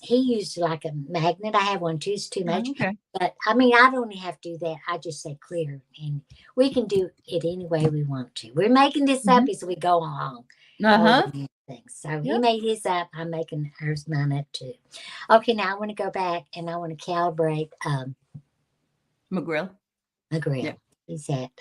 he used like a magnet. I have one too. It's too much. Okay. But I mean, I don't have to do that. I just say clear, and we can do it any way we want to. We're making this up as we go along. More Uh-huh. than anything. So he Yep. made his up. I'm making mine up too. Okay, now I want to go back and I want to calibrate McGrill. McGrill. Yeah. He's at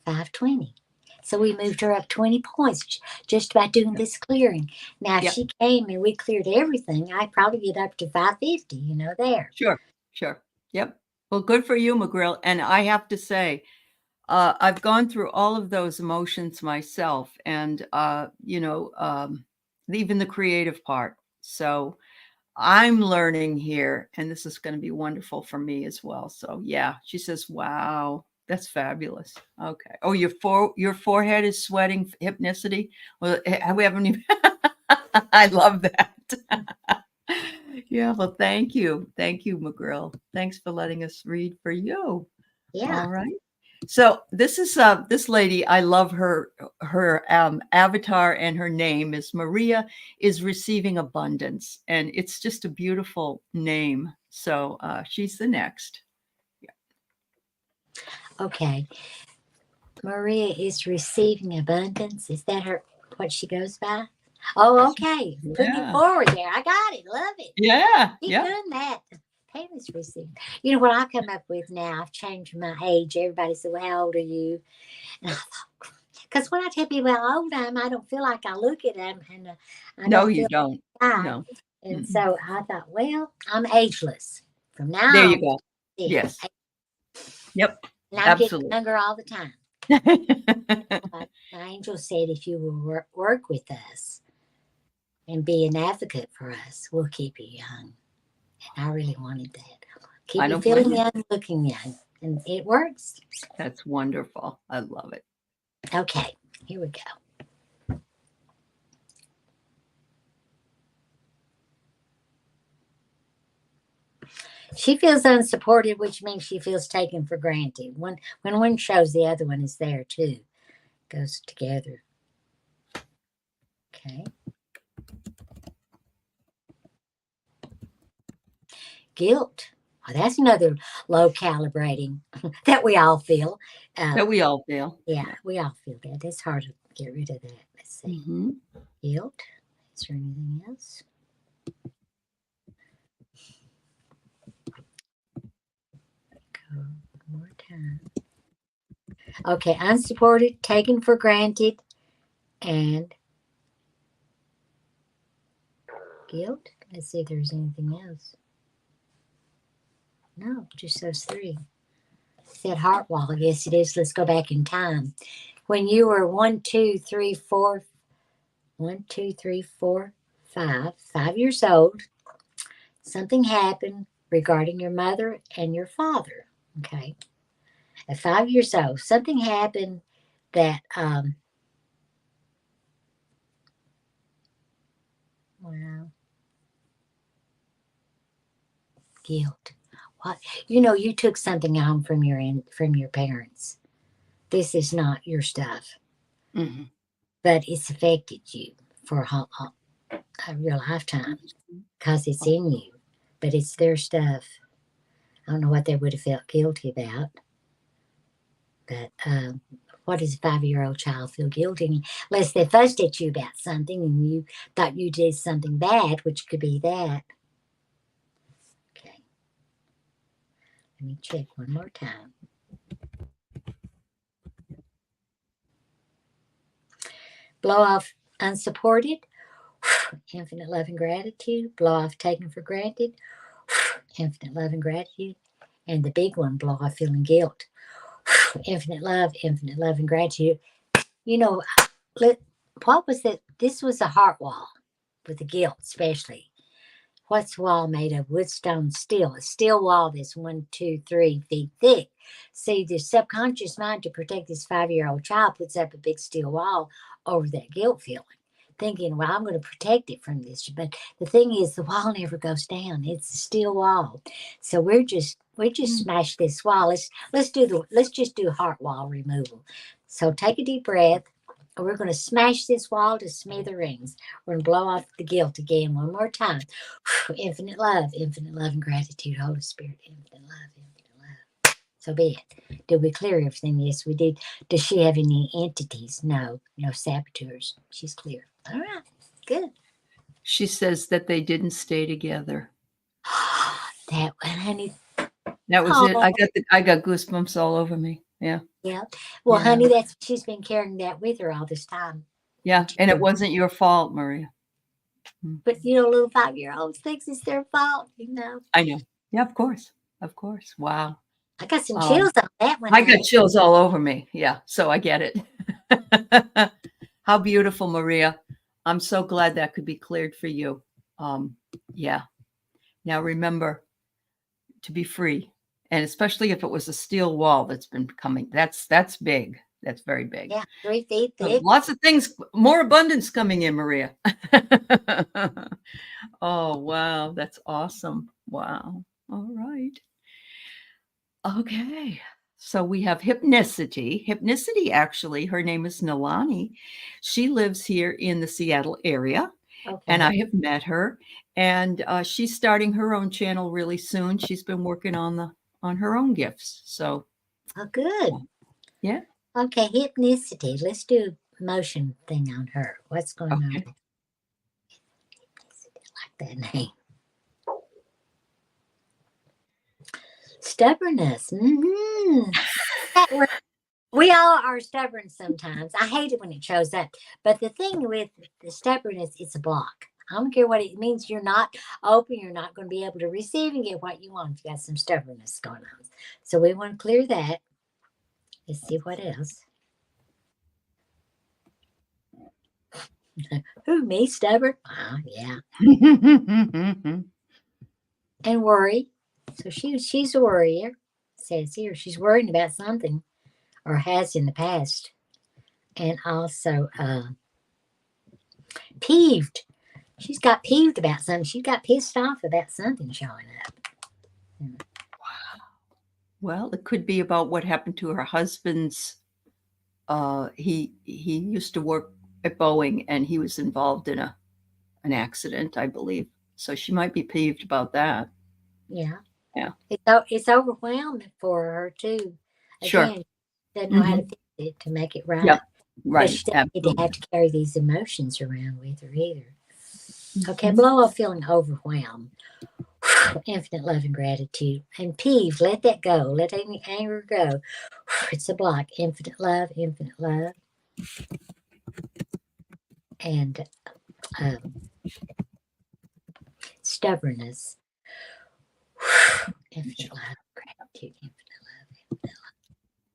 520. So we moved her up 20 points just by doing this clearing. Now, if Yep. she came and we cleared everything, I'd probably get up to 550, there. Sure. Yep. Well, good for you, McGrill. And I have to say, I've gone through all of those emotions myself, and even the creative part. So I'm learning here, and this is going to be wonderful for me as well. So yeah, she says, "Wow, that's fabulous." Okay. Oh, your forehead is sweating. Hypnicity. Well, we haven't even. I love that. Yeah. Well, thank you, McGrill. Thanks for letting us read for you. Yeah. All right. So this is this lady. I love her. Her avatar and her name is Maria is receiving abundance, and it's just a beautiful name. So she's the next. Okay. Maria is receiving abundance. Is that what she goes by? Oh, okay. Putting it forward there. I got it. Love it. Yeah. Keep doing that. Pam is receiving. You know what I come up with now? I've changed my age. Everybody said, "Well, how old are you?" And I thought, because when I tell people how old I am, I don't feel like I look at them, and I No, don't you feel don't. like No. And so I thought, well, I'm ageless from now There on. you go. Yeah. Yes. Yep. And I'm Absolutely. getting younger all the time. My angel said, if you will work with us and be an advocate for us, we'll keep you young. And I really wanted that. Keep you feeling young, looking young. And it works. That's wonderful. I love it. Okay, here we go. She feels unsupported, which means she feels taken for granted. When one shows, the other one is there too. Goes together. Okay. Guilt. Well, that's another low calibrating that we all feel. That we all feel. Yeah, we all feel that. It's hard to get rid of that. Let's see. Mm-hmm. Guilt. Is there anything else? Go one more time. Okay, unsupported, taken for granted, and guilt. Let's see if there's anything else. No, just those three. Said heart wall. Yes, it is. Let's go back in time. When you were 5 years old, something happened regarding your mother and your father. Okay. At 5 years old, something happened that, guilt. What? You took something home from your parents. This is not your stuff, but it's affected you for your lifetime because it's in you, but it's their stuff. I don't know what they would have felt guilty about, but what does a 5-year-old child feel guilty unless they fussed at you about something and you thought you did something bad, which could be that. Okay. Let me check one more time. Blow off unsupported, infinite love and gratitude. Blow off taken for granted, infinite love and gratitude. And the big one, blow off feeling guilt, infinite love and gratitude. What was that? This was a heart wall with the guilt, especially. What's the wall made of? Wood, stone, steel. A steel wall that's 1, 2, 3 feet thick. See, the subconscious mind, to protect this 5-year-old child, puts up a big steel wall over that guilt feeling, thinking, well, I'm going to protect it from this. But the thing is, the wall never goes down. It's a steel wall. So we're just we just smashed this wall. Let's just do heart wall removal. So take a deep breath. We're going to smash this wall to smithereens. We're going to blow off the guilt again one more time. Infinite love and gratitude, Holy Spirit, infinite love, infinite love. So be it. Did we clear everything? Yes, we did. Does she have any entities? No saboteurs. She's clear. All right, good. She says that they didn't stay together. That one, honey. That was it. I got goosebumps all over me. Yeah. Yeah. Well, Yeah. honey, she's been carrying that with her all this time. Yeah. And it wasn't your fault, Maria. But little 5-year-olds thinks it's their fault, I know. Yeah, of course. Of course. Wow. I got some chills on that one. I got chills all over me. Yeah. So I get it. How beautiful, Maria. I'm so glad that could be cleared for you. Yeah. Now remember to be free. And especially if it was a steel wall that's been coming. That's big. That's very big. Yeah, 3 feet thick. Lots of things, more abundance coming in, Maria. Oh, wow. That's awesome. Wow. All right. Okay. So we have Hypnicity. Hypnicity, actually, her name is Nalani. She lives here in the Seattle area. Okay. And I have met her. And she's starting her own channel really soon. She's been working on her own gifts. So. Oh, good. Yeah. Okay, Hypnicity. Let's do a motion thing on her. What's going on? I like that name. Stubbornness. Mm-hmm. We all are stubborn sometimes. I hate it when it shows up. But the thing with the stubbornness, it's a block. I don't care what it means. You're not open. You're not going to be able to receive and get what you want if you got some stubbornness going on. So we want to clear that. Let's see what else. Who, me, stubborn? Oh, yeah. And worry. So she's a worrier. It says here she's worrying about something, or has in the past. And also peeved. She's got peeved about something. She got pissed off about something showing up. Wow. Well, it could be about what happened to her husband's. He used to work at Boeing, and he was involved in an accident, I believe. So she might be peeved about that. Yeah. Yeah. It's overwhelming for her too. Again, sure. She doesn't know how to fix it to make it right. Yep. Right. But she doesn't need to have to carry these emotions around with her either. Okay, blow off feeling overwhelmed. Infinite love and gratitude. And peeved, let that go. Let any anger go. It's a block. Infinite love. And stubbornness. Infinite love, gratitude, infinite love.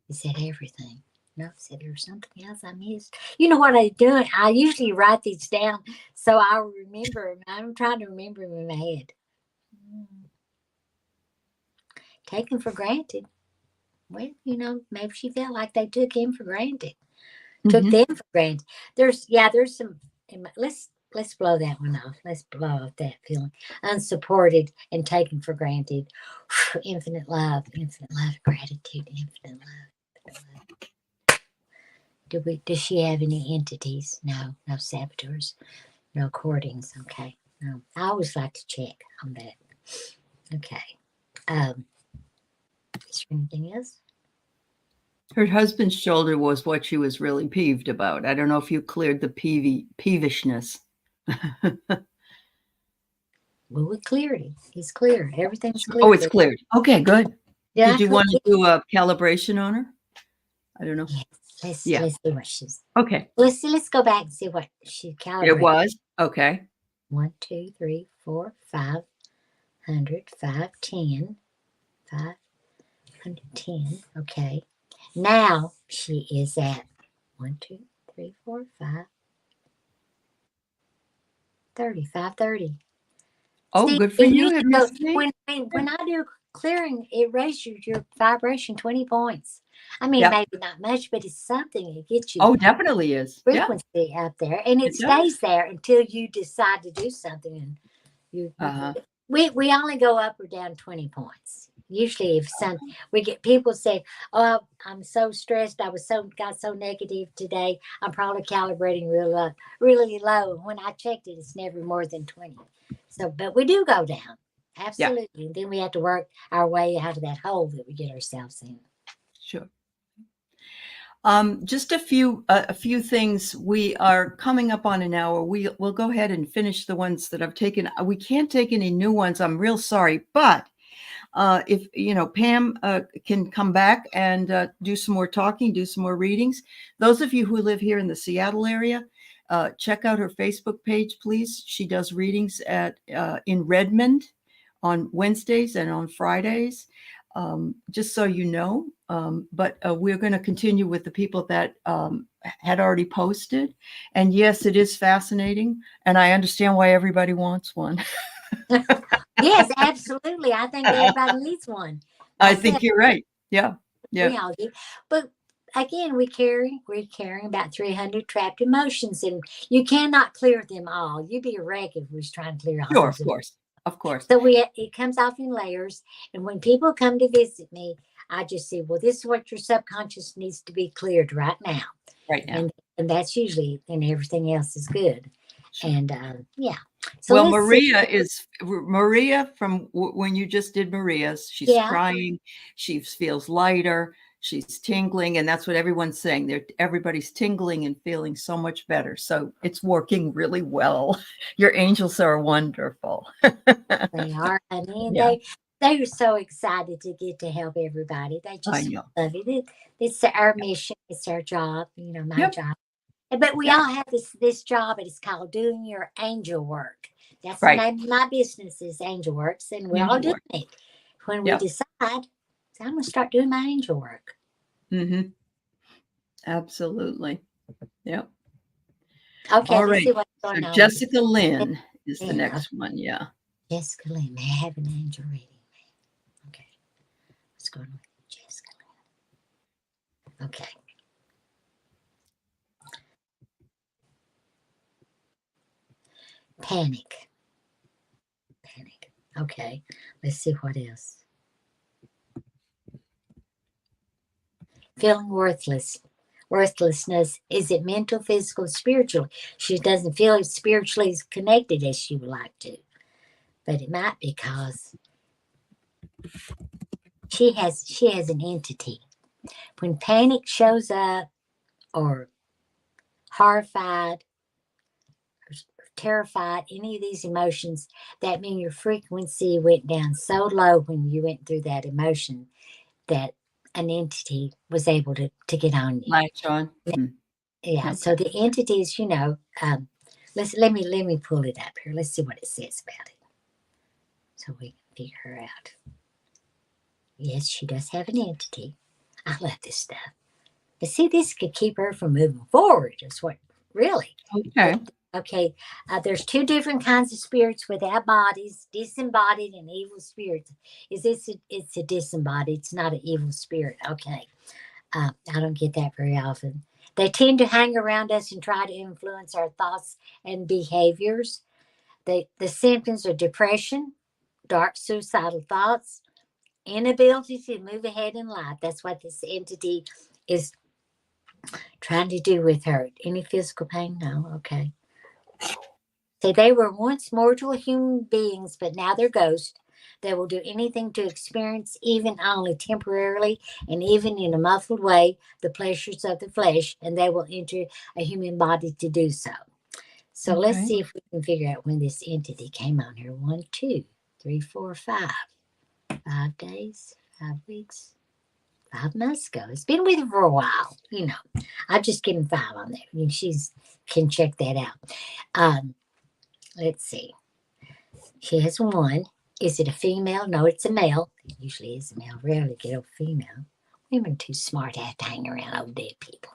You said everything. No, said there was something else I missed. You know what I do? I usually write these down so I'll remember them. I'm trying to remember them in my head. Taken for granted. Well, maybe she felt like they took him for granted. Took them for granted. There's some. Let's blow that one off. Let's blow off that feeling. Unsupported and taken for granted. Infinite love, gratitude, infinite love. Does she have any entities? No saboteurs, no courtings. Okay. No. I always like to check on that. Okay. Is there anything else? Her husband's shoulder was what she was really peeved about. I don't know if you cleared the peevishness. Well, we cleared it. He's clear. Everything's clear. Oh, it's cleared. Okay, good. Yeah, did you want to do a calibration on her? I don't know. Let's see what she's. Okay. Let's go back and see what she calibrated. It was okay. 1, 2, 3, 4, 500, 510, 510. Okay. Now she is at 1, 2, 3, 4, 5, 30, 530. Oh, see, good for you. When I do clearing, it raises your vibration 20 points. I mean, maybe not much, but it's something. It gets you. Oh, definitely is. Frequency out there, and it stays there until you decide to do something. And we only go up or down 20 points. usually if we get people say, "Oh, I'm so stressed. Got so negative today. I'm probably calibrating really low." And when I checked it, it's never more than 20. So, but we do go down, Yeah, absolutely. And then we have to work our way out of that hole that we get ourselves in. sure. Just a few things. We are coming up on an hour. We'll go ahead and finish the ones that I've taken. We can't take any new ones. I'm real sorry, but if Pam can come back and do some more talking, do some more readings. Those of you who live here in the Seattle area, check out her Facebook page, please. She does readings in Redmond on Wednesdays and on Fridays. Just so you know, but we're going to continue with the people that had already posted. And yes, it is fascinating, and I understand why everybody wants one. Yes, absolutely. I think everybody needs one. I think you're right. Yeah. We all do. But again, we're carrying about 300 trapped emotions, and you cannot clear them all. You'd be a wreck if we was trying to clear all Sure, those. of course. So it comes off in layers, and when people come to visit me, I just say, well, this is what your subconscious needs to be cleared right now. And that's usually, and everything else is good. Sure. And yeah. So well, Maria from when you just did Maria's, she's crying, she feels lighter, she's tingling, and that's what everyone's saying. Everybody's tingling and feeling so much better. So it's working really well. Your angels are wonderful. They are. I mean, they're so excited to get to help everybody. They just love it. It's our mission. It's our job. My job. But we all have this job, and it's called doing your angel work. That's the name of my business is Angel Works, and we're all doing it. When we decide, I'm going to start doing my angel work. Mm-hmm. Absolutely. Yep. Okay, all let's right. see what's going on. Jessica Lynn is the next one. Yeah. Jessica Lynn, may I have an angel reading? Okay. What's going on with Jessica Lynn? Okay. Panic. Okay. Let's see what else. Feeling worthlessness. Is it mental, physical, spiritual? She doesn't feel as spiritually connected as she would like to. But it might be because she has an entity. When panic shows up, or horrified, or terrified, any of these emotions, that means your frequency went down so low when you went through that emotion that an entity was able to get on you. Latch on. Yeah. Okay. So the entities, let me pull it up here. Let's see what it says about it, so we can figure her out. Yes, she does have an entity. I love this stuff. But see, this could keep her from moving forward. Is what really. Okay. Okay. There's two different kinds of spirits without bodies: disembodied and evil spirits. It's a disembodied. It's not an evil spirit. Okay. I don't get that very often. They tend to hang around us and try to influence our thoughts and behaviors. The symptoms are depression, dark suicidal thoughts, inability to move ahead in life. That's what this entity is trying to do with her. Any physical pain? No. Okay. So they were once mortal human beings, but now they're ghosts. They will do anything to experience, even only temporarily, and even in a muffled way, the pleasures of the flesh, and they will enter a human body to do so. So let's see if we can figure out when this entity came on here. 1, 2, 3, 4, 5. 5 days, 5 weeks, 5 months ago. It's been with her for a while. I'm just getting 5 on there. She can check that out. Let's see. She has 1. Is it a female? No, it's a male. It usually is a male. Rarely get a female. Women are too smart to have to hang around old dead people.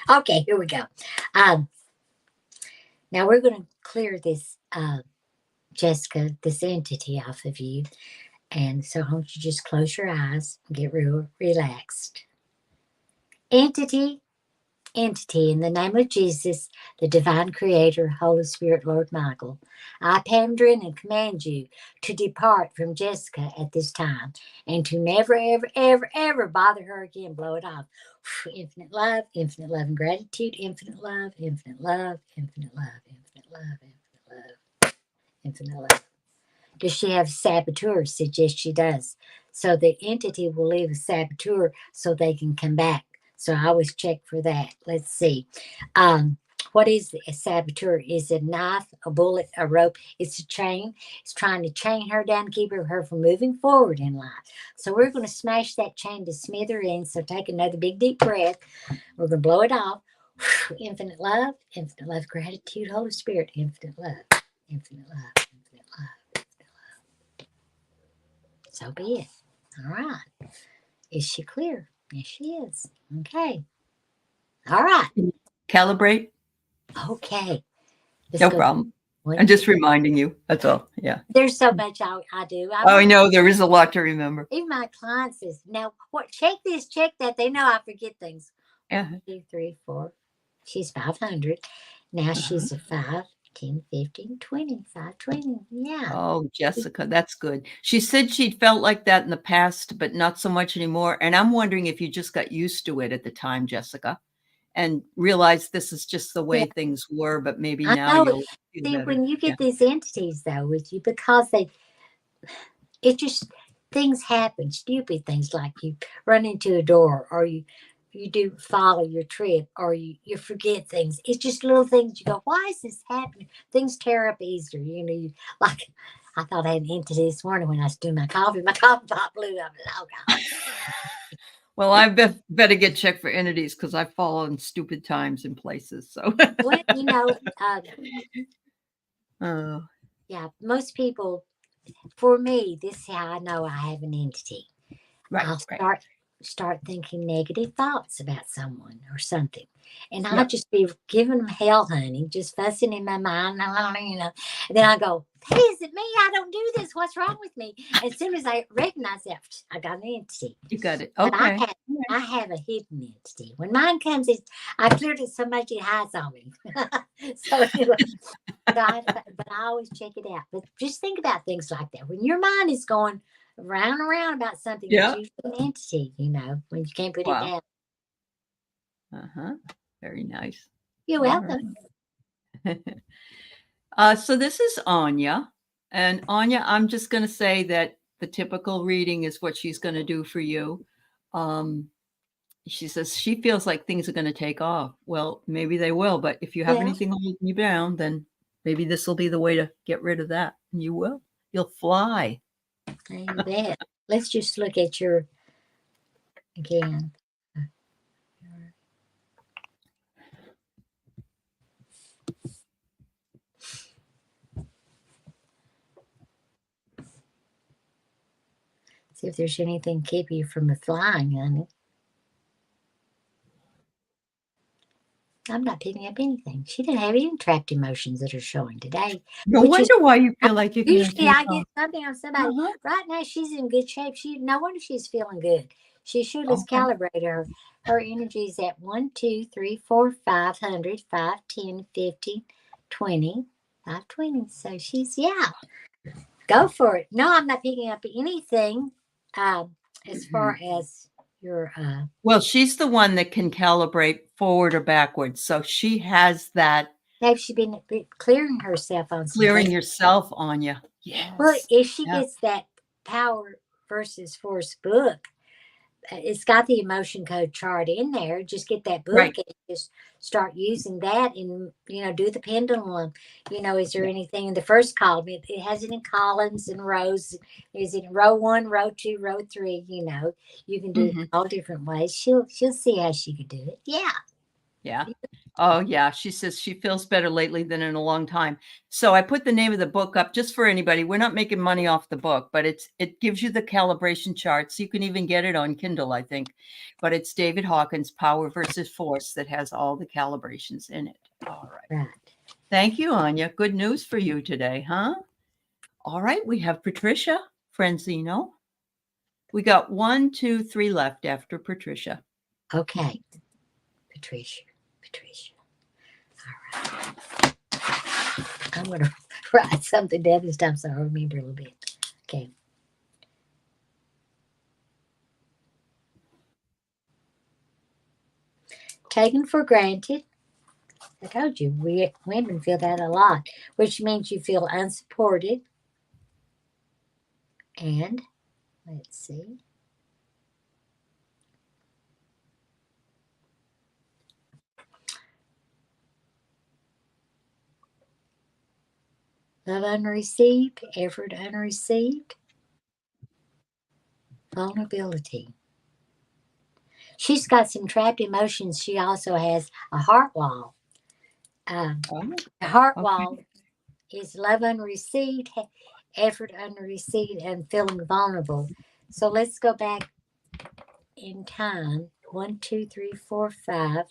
Okay, here we go. Now we're going to clear this, Jessica, this entity off of you. And so I want you to just close your eyes and get real relaxed. Entity, entity, in the name of Jesus, the divine creator, Holy Spirit, Lord Michael, I, Pam D, command you to depart from Jessica at this time and to never, ever, ever, ever bother her again. Blow it off. Infinite love and gratitude, infinite love, infinite love, infinite love, infinite love, infinite love, infinite love. Does she have saboteurs? Said yes, she does. So the entity will leave a saboteur so they can come back. So I always check for that. Let's see. What is a saboteur? Is it a knife, a bullet, a rope? It's a chain. It's trying to chain her down, keep her from moving forward in life. So we're going to smash that chain to smithereens. So take another big deep breath. We're going to blow it off. Infinite love, gratitude, Holy Spirit, infinite love, infinite love, infinite love. So be it. All right. Is she clear? Yes, she is. Okay. All right. Calibrate? Okay. Let's No go. problem. One, I'm just reminding you. That's all. Yeah. There's so much I do. I know there is a lot to remember. Even my clients says, now what? Check this, check that. They know I forget things. Yeah. 1, 2, 3, 4. She's 500. Now she's a 5, 10, 15, 20, 520. Yeah. Oh, Jessica, that's good. She said she'd felt like that in the past, but not so much anymore. And I'm wondering if you just got used to it at the time, Jessica, and realized this is just the way things were, but maybe now you'll feel See, better. when you get these entities though with you, because it just, things happen, stupid things like you run into a door, or you do follow your trip, or you forget things. It's just little things you go, why is this happening? Things tear up easier, like I thought I had an entity this morning when I was doing my coffee pot blew up. Oh God. Well, I better get checked for entities because I fall in stupid times and places. So well, yeah, most people, for me, this is how I know I have an entity. I'll start thinking negative thoughts about someone or something. And I'll just be giving them hell, honey, just fussing in my mind. And then I go, that isn't me. I don't do this. What's wrong with me? As soon as I recognize that, I got an entity. You got it. Okay. But I have a hidden entity. When mine comes, I cleared it so much it hides on me. So anyway, but I always check it out. But just think about things like that. When your mind is going round and round about something, it's usually an entity, when you can't put it down. Very nice. You're welcome. So this is Anya. And Anya, I'm just going to say that the typical reading is what she's going to do for you. She says she feels like things are going to take off. Well, maybe they will, but if you have anything holding you down, then maybe this will be the way to get rid of that. And you will. You'll fly. You bet. Let's just look at your, again. See if there's anything keeping you from flying, honey. I'm not picking up anything. She didn't have any trapped emotions that are showing today. No wonder why you feel like you're going to usually I get something on somebody. Right now she's in good shape. No wonder she's feeling good. She should have calibrated her. Her energy is at 1, 2, 3, 4, 500, 5, 10, 50, 20, 520. So she's, go for it. No, I'm not picking up anything as far as your well, she's the one that can calibrate forward or backwards. So she has that. Maybe she's been clearing herself on clearing yourself, Anya. Yes. Well, if she gets that Power versus Force book, it's got the emotion code chart in there. Just get that book and just start using that, and do the pendulum. Is there anything in the first column? It has it in columns and rows. Is it row 1, row 2, row 3? You can do it all different ways. She'll see how she could do it. Yeah. Oh, yeah. She says she feels better lately than in a long time. So I put the name of the book up just for anybody. We're not making money off the book, but it gives you the calibration charts. You can even get it on Kindle, I think. But it's David Hawkins' Power versus Force that has all the calibrations in it. All right. Thank you, Anya. Good news for you today, huh? All right. We have Patricia Frenzino. We got 1, 2, 3 left after Patricia. Okay. Patricia. Patricia. All right. I'm going to write something down this time so I remember a little bit. Okay. Taken for granted. I told you, we women feel that a lot, which means you feel unsupported. And let's see. Love unreceived, effort unreceived, vulnerability. She's got some trapped emotions. She also has a heart wall. The heart wall is love unreceived, effort unreceived, and feeling vulnerable. So let's go back in time. 1, 2, 3, 4, 5.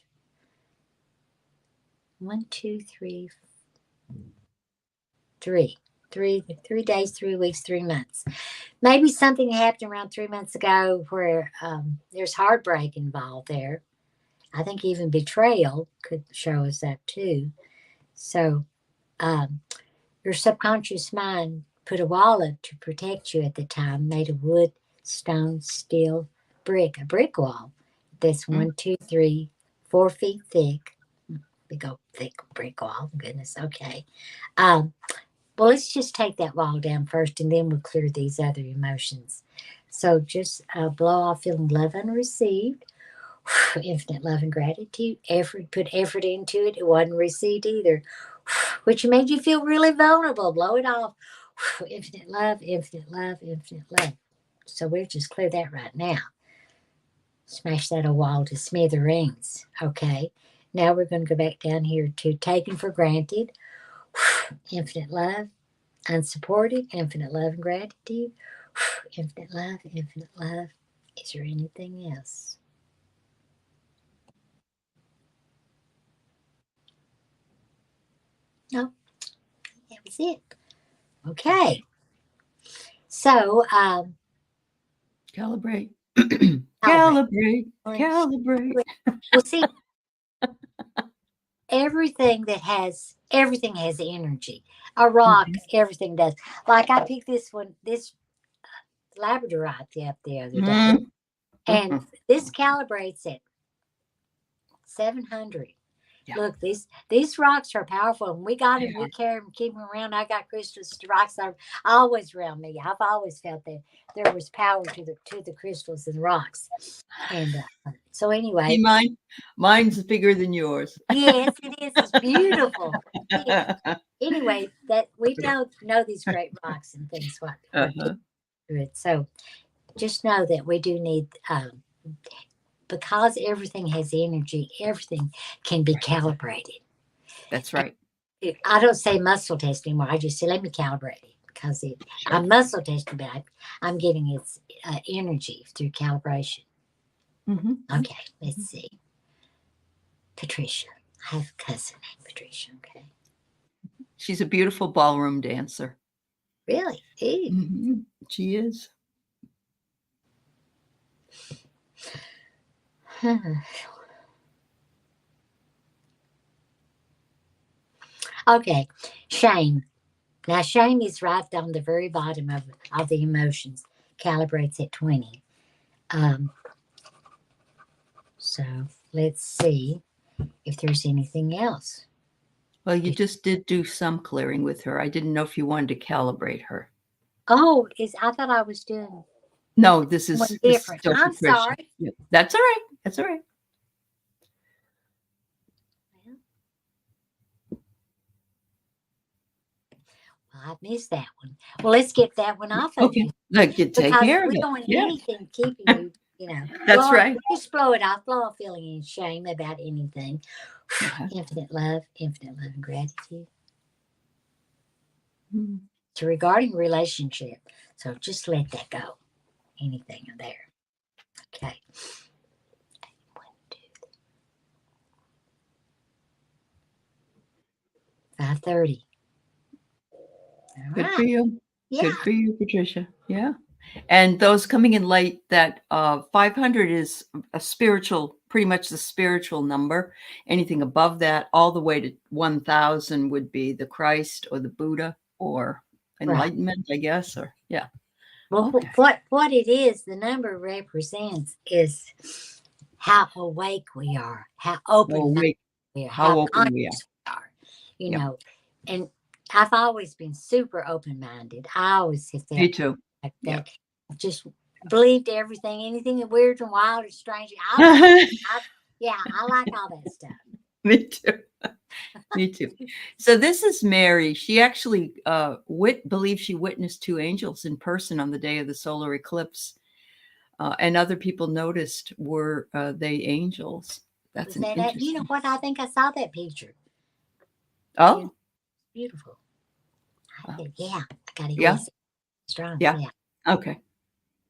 1, 2, 3, 3. 3 days, 3 weeks, 3 months. Maybe something happened around 3 months ago where there's heartbreak involved there. I think even betrayal could show us that too. So your subconscious mind put a wall up to protect you at the time, made of wood, stone, steel, brick, a brick wall that's 1, 2, 3, 4 feet thick. Big old thick brick wall. Goodness. Okay. Well, let's just take that wall down first, and then we'll clear these other emotions. So just blow off feeling love unreceived, infinite love and gratitude. Effort, put effort into it. It wasn't received either, which made you feel really vulnerable. Blow it off. Infinite love, infinite love, infinite love. So we'll just clear that right now. Smash that old wall to smithereens. Okay. Now we're going to go back down here to taken for granted. Infinite love, unsupported, infinite love and gratitude, infinite love, infinite love. Is there anything else? No, that was it. Okay. So, Calibrate. Calibrate. Calibrate. Well, see, everything has energy. A rock, everything does. Like I picked this labradorite up the other day, and this calibrates at 700. Yeah. Look, these rocks are powerful, and we got them. We carry them, keep them around. I got crystals, rocks are always around me. I've always felt that there was power to the crystals and rocks. And so anyway, see, mine's bigger than yours. Yes, it is. It's beautiful. Anyway, that we don't know these great rocks and things what good. So just know that we do need. Because everything has energy, everything can be calibrated. That's right. I don't say muscle test anymore. I just say, let me calibrate it because I'm muscle testing, but I'm getting its energy through calibration. Okay, let's see. Patricia. I have a cousin named Patricia. Okay. She's a beautiful ballroom dancer. Really? She is. Okay, shame. Now, shame is right on the very bottom of the emotions. Calibrates at 20. So let's see if there's anything else. Well, you just did do some clearing with her. I didn't know if you wanted to calibrate her. Oh, I thought I was doing. No, this is different. I'm sorry. Yeah, that's all right. That's all right. I missed that one. Well, let's get that one off of you. Like you take care of it. We don't want anything keeping you, That's right. Just blow it off. Blow off feeling any shame about anything. Infinite love and gratitude. So regarding relationship, so just let that go. Anything in there. Okay. 1, 2, 5:30. Good for you. Yeah. Good for you, Patricia. Yeah. And those coming in late, that 500 is a spiritual pretty much the spiritual number. Anything above that, all the way to 1,000 would be the Christ or the Buddha or enlightenment, I guess. Or yeah. Well, Okay. what it is, the number represents is how awake we are, how open we are, How open conscious we are. we are, you know. And I've always been super open-minded. I always have felt Me too. like Yeah. that. Just believed everything, anything weird and wild or strange. I like all that stuff. Me too. Me too. So this is Mary. She actually believes she witnessed 2 angels in person on the day of the solar eclipse. And other people noticed were they angels. That's interesting. You know what? I think I saw that picture. Oh, beautiful. I got it. Yeah. Strong. Yeah. Okay.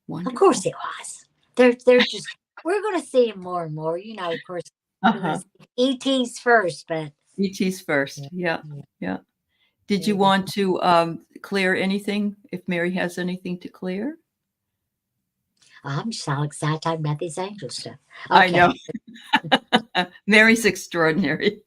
Wonderful. Of course it was. They're just, we're going to see them more and more. You know, of course, we're going to see ETs first, but. ETs first. Yeah. Did you want to clear anything, if Mary has anything to clear? I'm just all excited talking about these angel stuff. Okay. I know. Mary's extraordinary.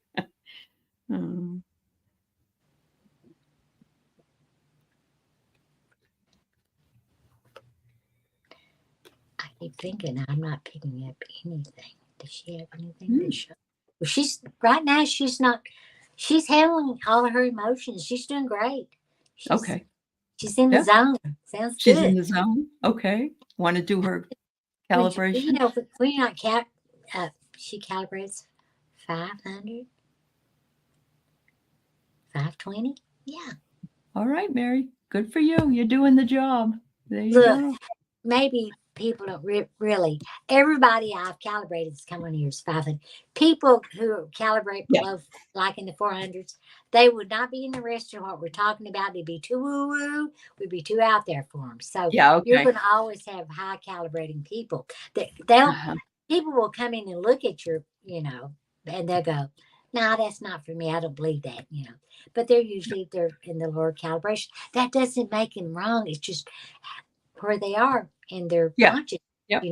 I keep thinking I'm not picking up anything. Does she have anything to show? Well, right now, she's handling all of her emotions. She's doing great. She's in the zone. Sounds good. She's in the zone. Okay. Want to do her calibration? You know, when you're not she calibrates 500, 520. Yeah. All right, Mary. Good for you. You're doing the job. There you go. Maybe people don't really. Everybody I've calibrated has come on here is 500. People who calibrate below, like in the 400s, they would not be in the rest of what we're talking about. They'd be too woo-woo. We'd be too out there for them. So you're going to always have high calibrating people. People will come in and look at your, and they'll go, "No, that's not for me. I don't believe that," But they're in the lower calibration. That doesn't make them wrong. It's just where they are in their conscious, in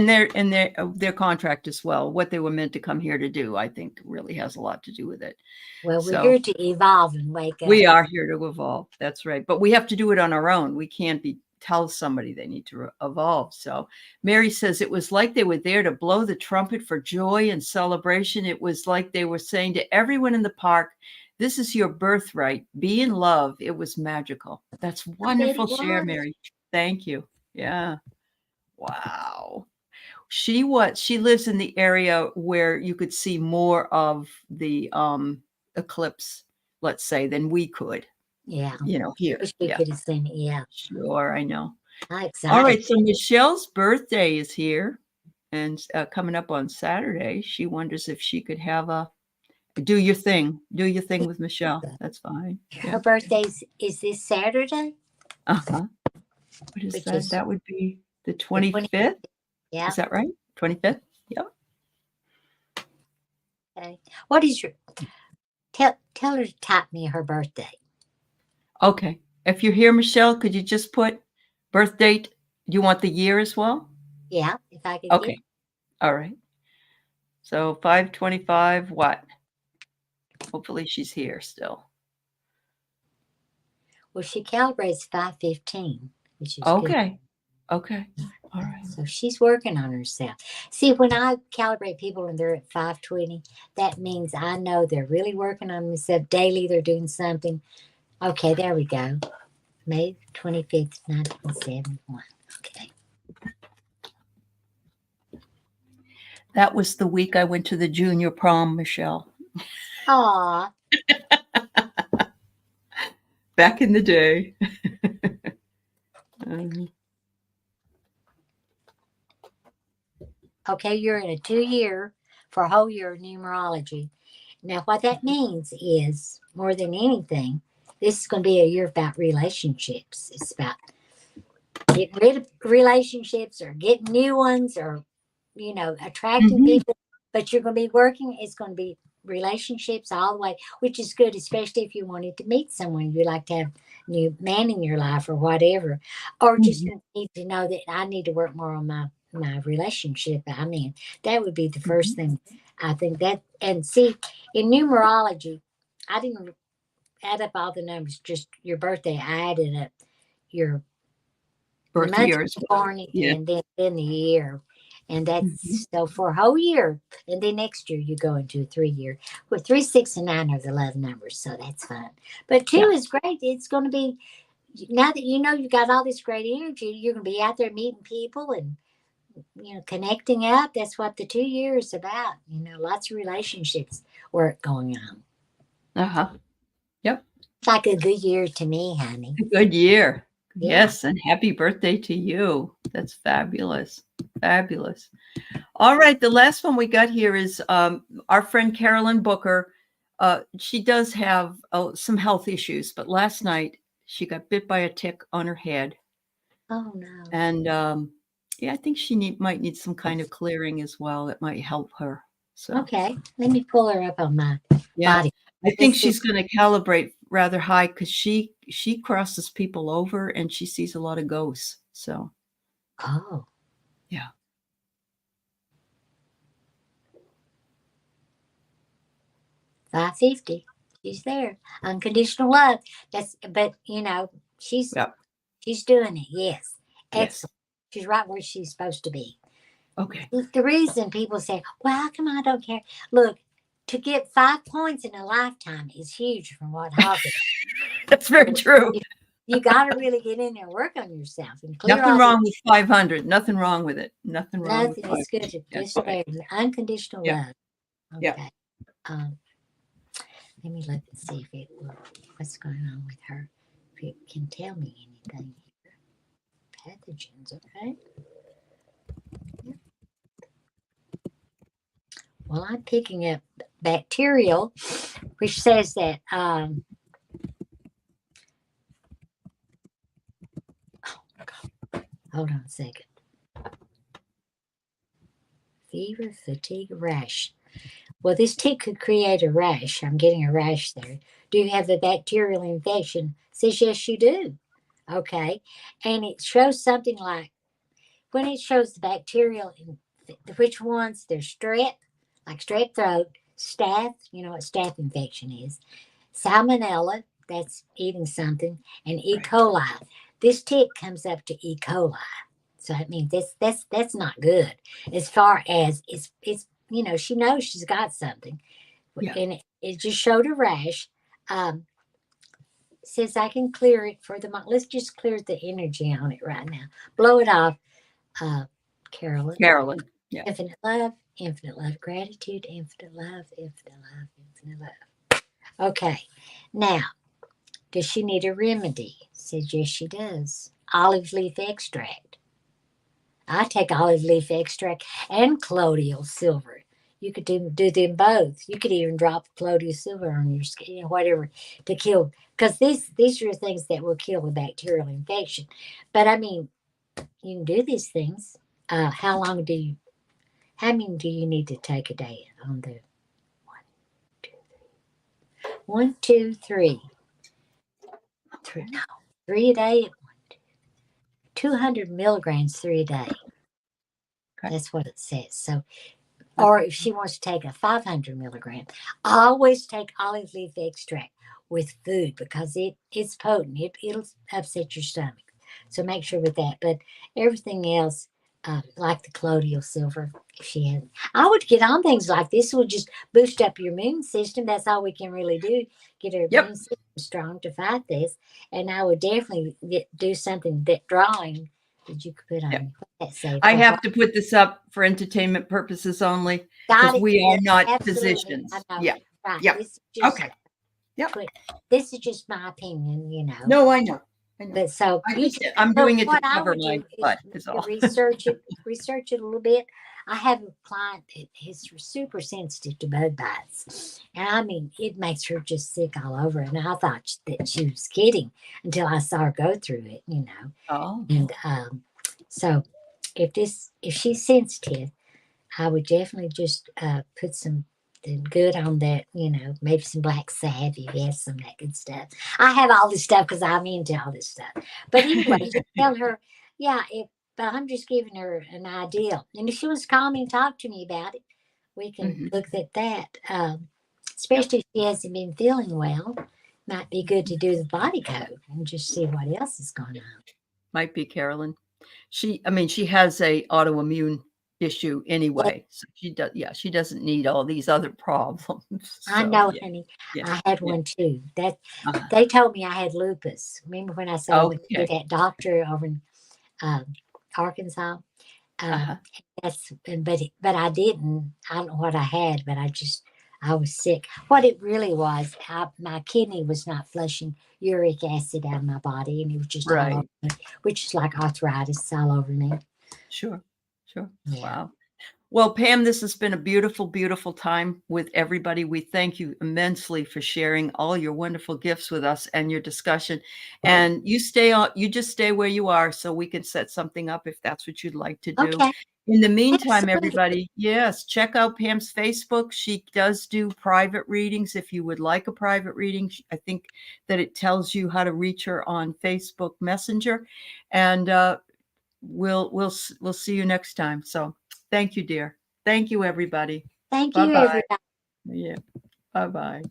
their contract as well. What they were meant to come here to do, I think, really has a lot to do with it. Well, we're here to evolve and wake up. We are here to evolve. That's right. But we have to do it on our own. We can't tell somebody they need to evolve. So Mary says it was like they were there to blow the trumpet for joy and celebration. It was like they were saying to everyone in the park, "This is your birthright. Be in love." It was magical. That's wonderful share, Mary. Thank you. Yeah. Wow. She lives in the area where you could see more of the eclipse, let's say, than we could. Yeah. Here. Wish we could have seen it. Yeah. Sure, I know. I'm excited. All right. So Michelle's birthday is here and coming up on Saturday. She wonders if she could have do your thing with Michelle. That's fine. Her birthday is this Saturday? What is that? That would be the 25th. Yeah. Is that right? 25th? Yep. Okay. What is your tell her to type me her birthday. Okay. If you're here, Michelle, could you just put birth date? Do you want the year as well? Yeah, if I could. Okay. All right. So 5/25 what? Hopefully she's here still. Well, she calibrates 5:15, which is okay. Good. Okay. All right. So she's working on herself. See, when I calibrate people and they're at 5:20, that means I know they're really working on themselves daily. They're doing something. Okay, there we go. May 25th, 1971. Okay. That was the week I went to the junior prom, Michelle. Aw. Back in the day. Okay, you're in a 2-year for a whole year of numerology. Now, what that means is, more than anything, this is going to be a year about relationships. It's about getting rid of relationships or getting new ones or, attracting people. But you're going to be working. It's going to be relationships all the way, which is good, especially if you wanted to meet someone. You like to have a new man in your life or whatever. Or just need to know that I need to work more on my my relationship. I mean, that would be the first thing. I think that, and see, in numerology, I didn't add up all the numbers, just your birthday. I added up your the Birth month years. you're born Yeah. and then the year. And Mhm. that's so for a whole year. And then next year you go into a 3 year. Well, 3, 6, and 9 are the love numbers, so that's fun. But 2 Yeah. is great. It's going to be, now that you know you've got all this great energy, you're going to be out there meeting people and connecting up. That's what the 2 years is about. Lots of relationships work going on. Uh-huh. Yep. It's like a good year to me, honey. A good year. Yeah. Yes, and happy birthday to you. That's fabulous. Fabulous. All right, the last one we got here is our friend Carolyn Booker. She does have some health issues, but last night she got bit by a tick on her head. Oh no. And yeah, I think she might need some kind of clearing as well. That might help her. So Okay, let me pull her up on my yeah, body. I think she's going to calibrate rather high because she crosses people over and she sees a lot of ghosts. So Oh. yeah. $550. She's there. Unconditional love. But she's Yeah. she's doing it. Yes. Yes. Excellent. She's right where she's supposed to be. Okay. The reason people say, well, how come I don't care? Look, to get 5 points in a lifetime is huge from what Hawkins. That's very true. You got to really get in there and work on yourself and clear Nothing all wrong with 500. Nothing wrong with it. Nothing wrong nothing. with It's good 500. to just Okay. there. Unconditional Yeah. love. Yeah. Okay. Let me look and see if what's going on with her. If it can tell me anything here. Pathogens, okay? Well, I'm picking up bacterial, which says that oh God. Hold on a second. Fever, fatigue, rash. Well, this tick could create a rash. I'm getting a rash there. Do you have a bacterial infection? Says yes, you do. Okay. And it shows something like, when it shows the bacterial, which ones? There's strep, like strep throat, staph, you know what staph infection is, salmonella, that's eating something, and E. coli. This tick comes up to E. coli. So I mean that's not good. As far as it's she knows she's got something. Yeah. And it just showed a rash. Says I can clear it for the month. Let's just clear the energy on it right now. Blow it off, Carolyn. Yeah. Infinite love, gratitude, infinite love, infinite love, infinite love. Okay. Now, does she need a remedy? Says yes, she does. Olive leaf extract. I take olive leaf extract and colloidal silver. You could do them both. You could even drop colloidal silver on your skin, whatever, to kill. Because these are things that will kill a bacterial infection. But I mean, you can do these things. How many do you need to take a day on the 1, 2, 3? 3, no, 3 a day. 200 milligrams 3 a day. Okay. That's what it says. So, or if she wants to take a 500 milligram, always take olive leaf extract with food because it's potent. It'll upset your stomach. So make sure with that. But everything else, like the colloidal silver, if she has, I would get on things like this. Will just boost up your immune system. That's all we can really do. Get our immune system strong to fight this. And I would definitely do something that drawing that you could put on. That say I have to put this up for entertainment purposes only because we are not physicians. Yeah. Right. Yeah. This is just, Okay. Yep. This is just my opinion. No, I know. But so I'm doing it to what I cover would my do butt. is Is all. research it a little bit. I have a client that is super sensitive to bug bites, and I mean it makes her just sick all over. And I thought that she was kidding until I saw her go through it. Oh. And so if she's sensitive, I would definitely just put some good on that, maybe some black salve, yes, some of that good stuff. I have all this stuff because I'm into all this stuff. But anyway, just tell her, yeah, but I'm just giving her an idea. And if she wants to call me and talk to me about it, we can look at that. Especially if she hasn't been feeling well, might be good to do the body code and just see what else is going on. Might be, Carolyn. She has a autoimmune issue anyway. So she doesn't need all these other problems. I So, know, honey. yeah, I had yeah. one too. That Uh-huh. they told me I had lupus. Remember when I said I went to Okay. that doctor over in Arkansas? Uh-huh. But I didn't. I don't know what I had, but I was sick. What it really was, my kidney was not flushing uric acid out of my body, and it was just all over Right. me, which is like arthritis all over me. Sure. Yeah. Wow. Well, Pam, this has been a beautiful, beautiful time with everybody. We thank you immensely for sharing all your wonderful gifts with us and your discussion. And you just stay where you are so we can set something up if that's what you'd like to do. Okay. In the meantime, Absolutely. everybody, yes, check out Pam's Facebook. She does do private readings. If you would like a private reading, I think that it tells you how to reach her on Facebook Messenger. And we'll see you next time. So thank you, dear. Thank you, everybody. Thank you, Bye-bye. everybody. Yeah. Bye-bye.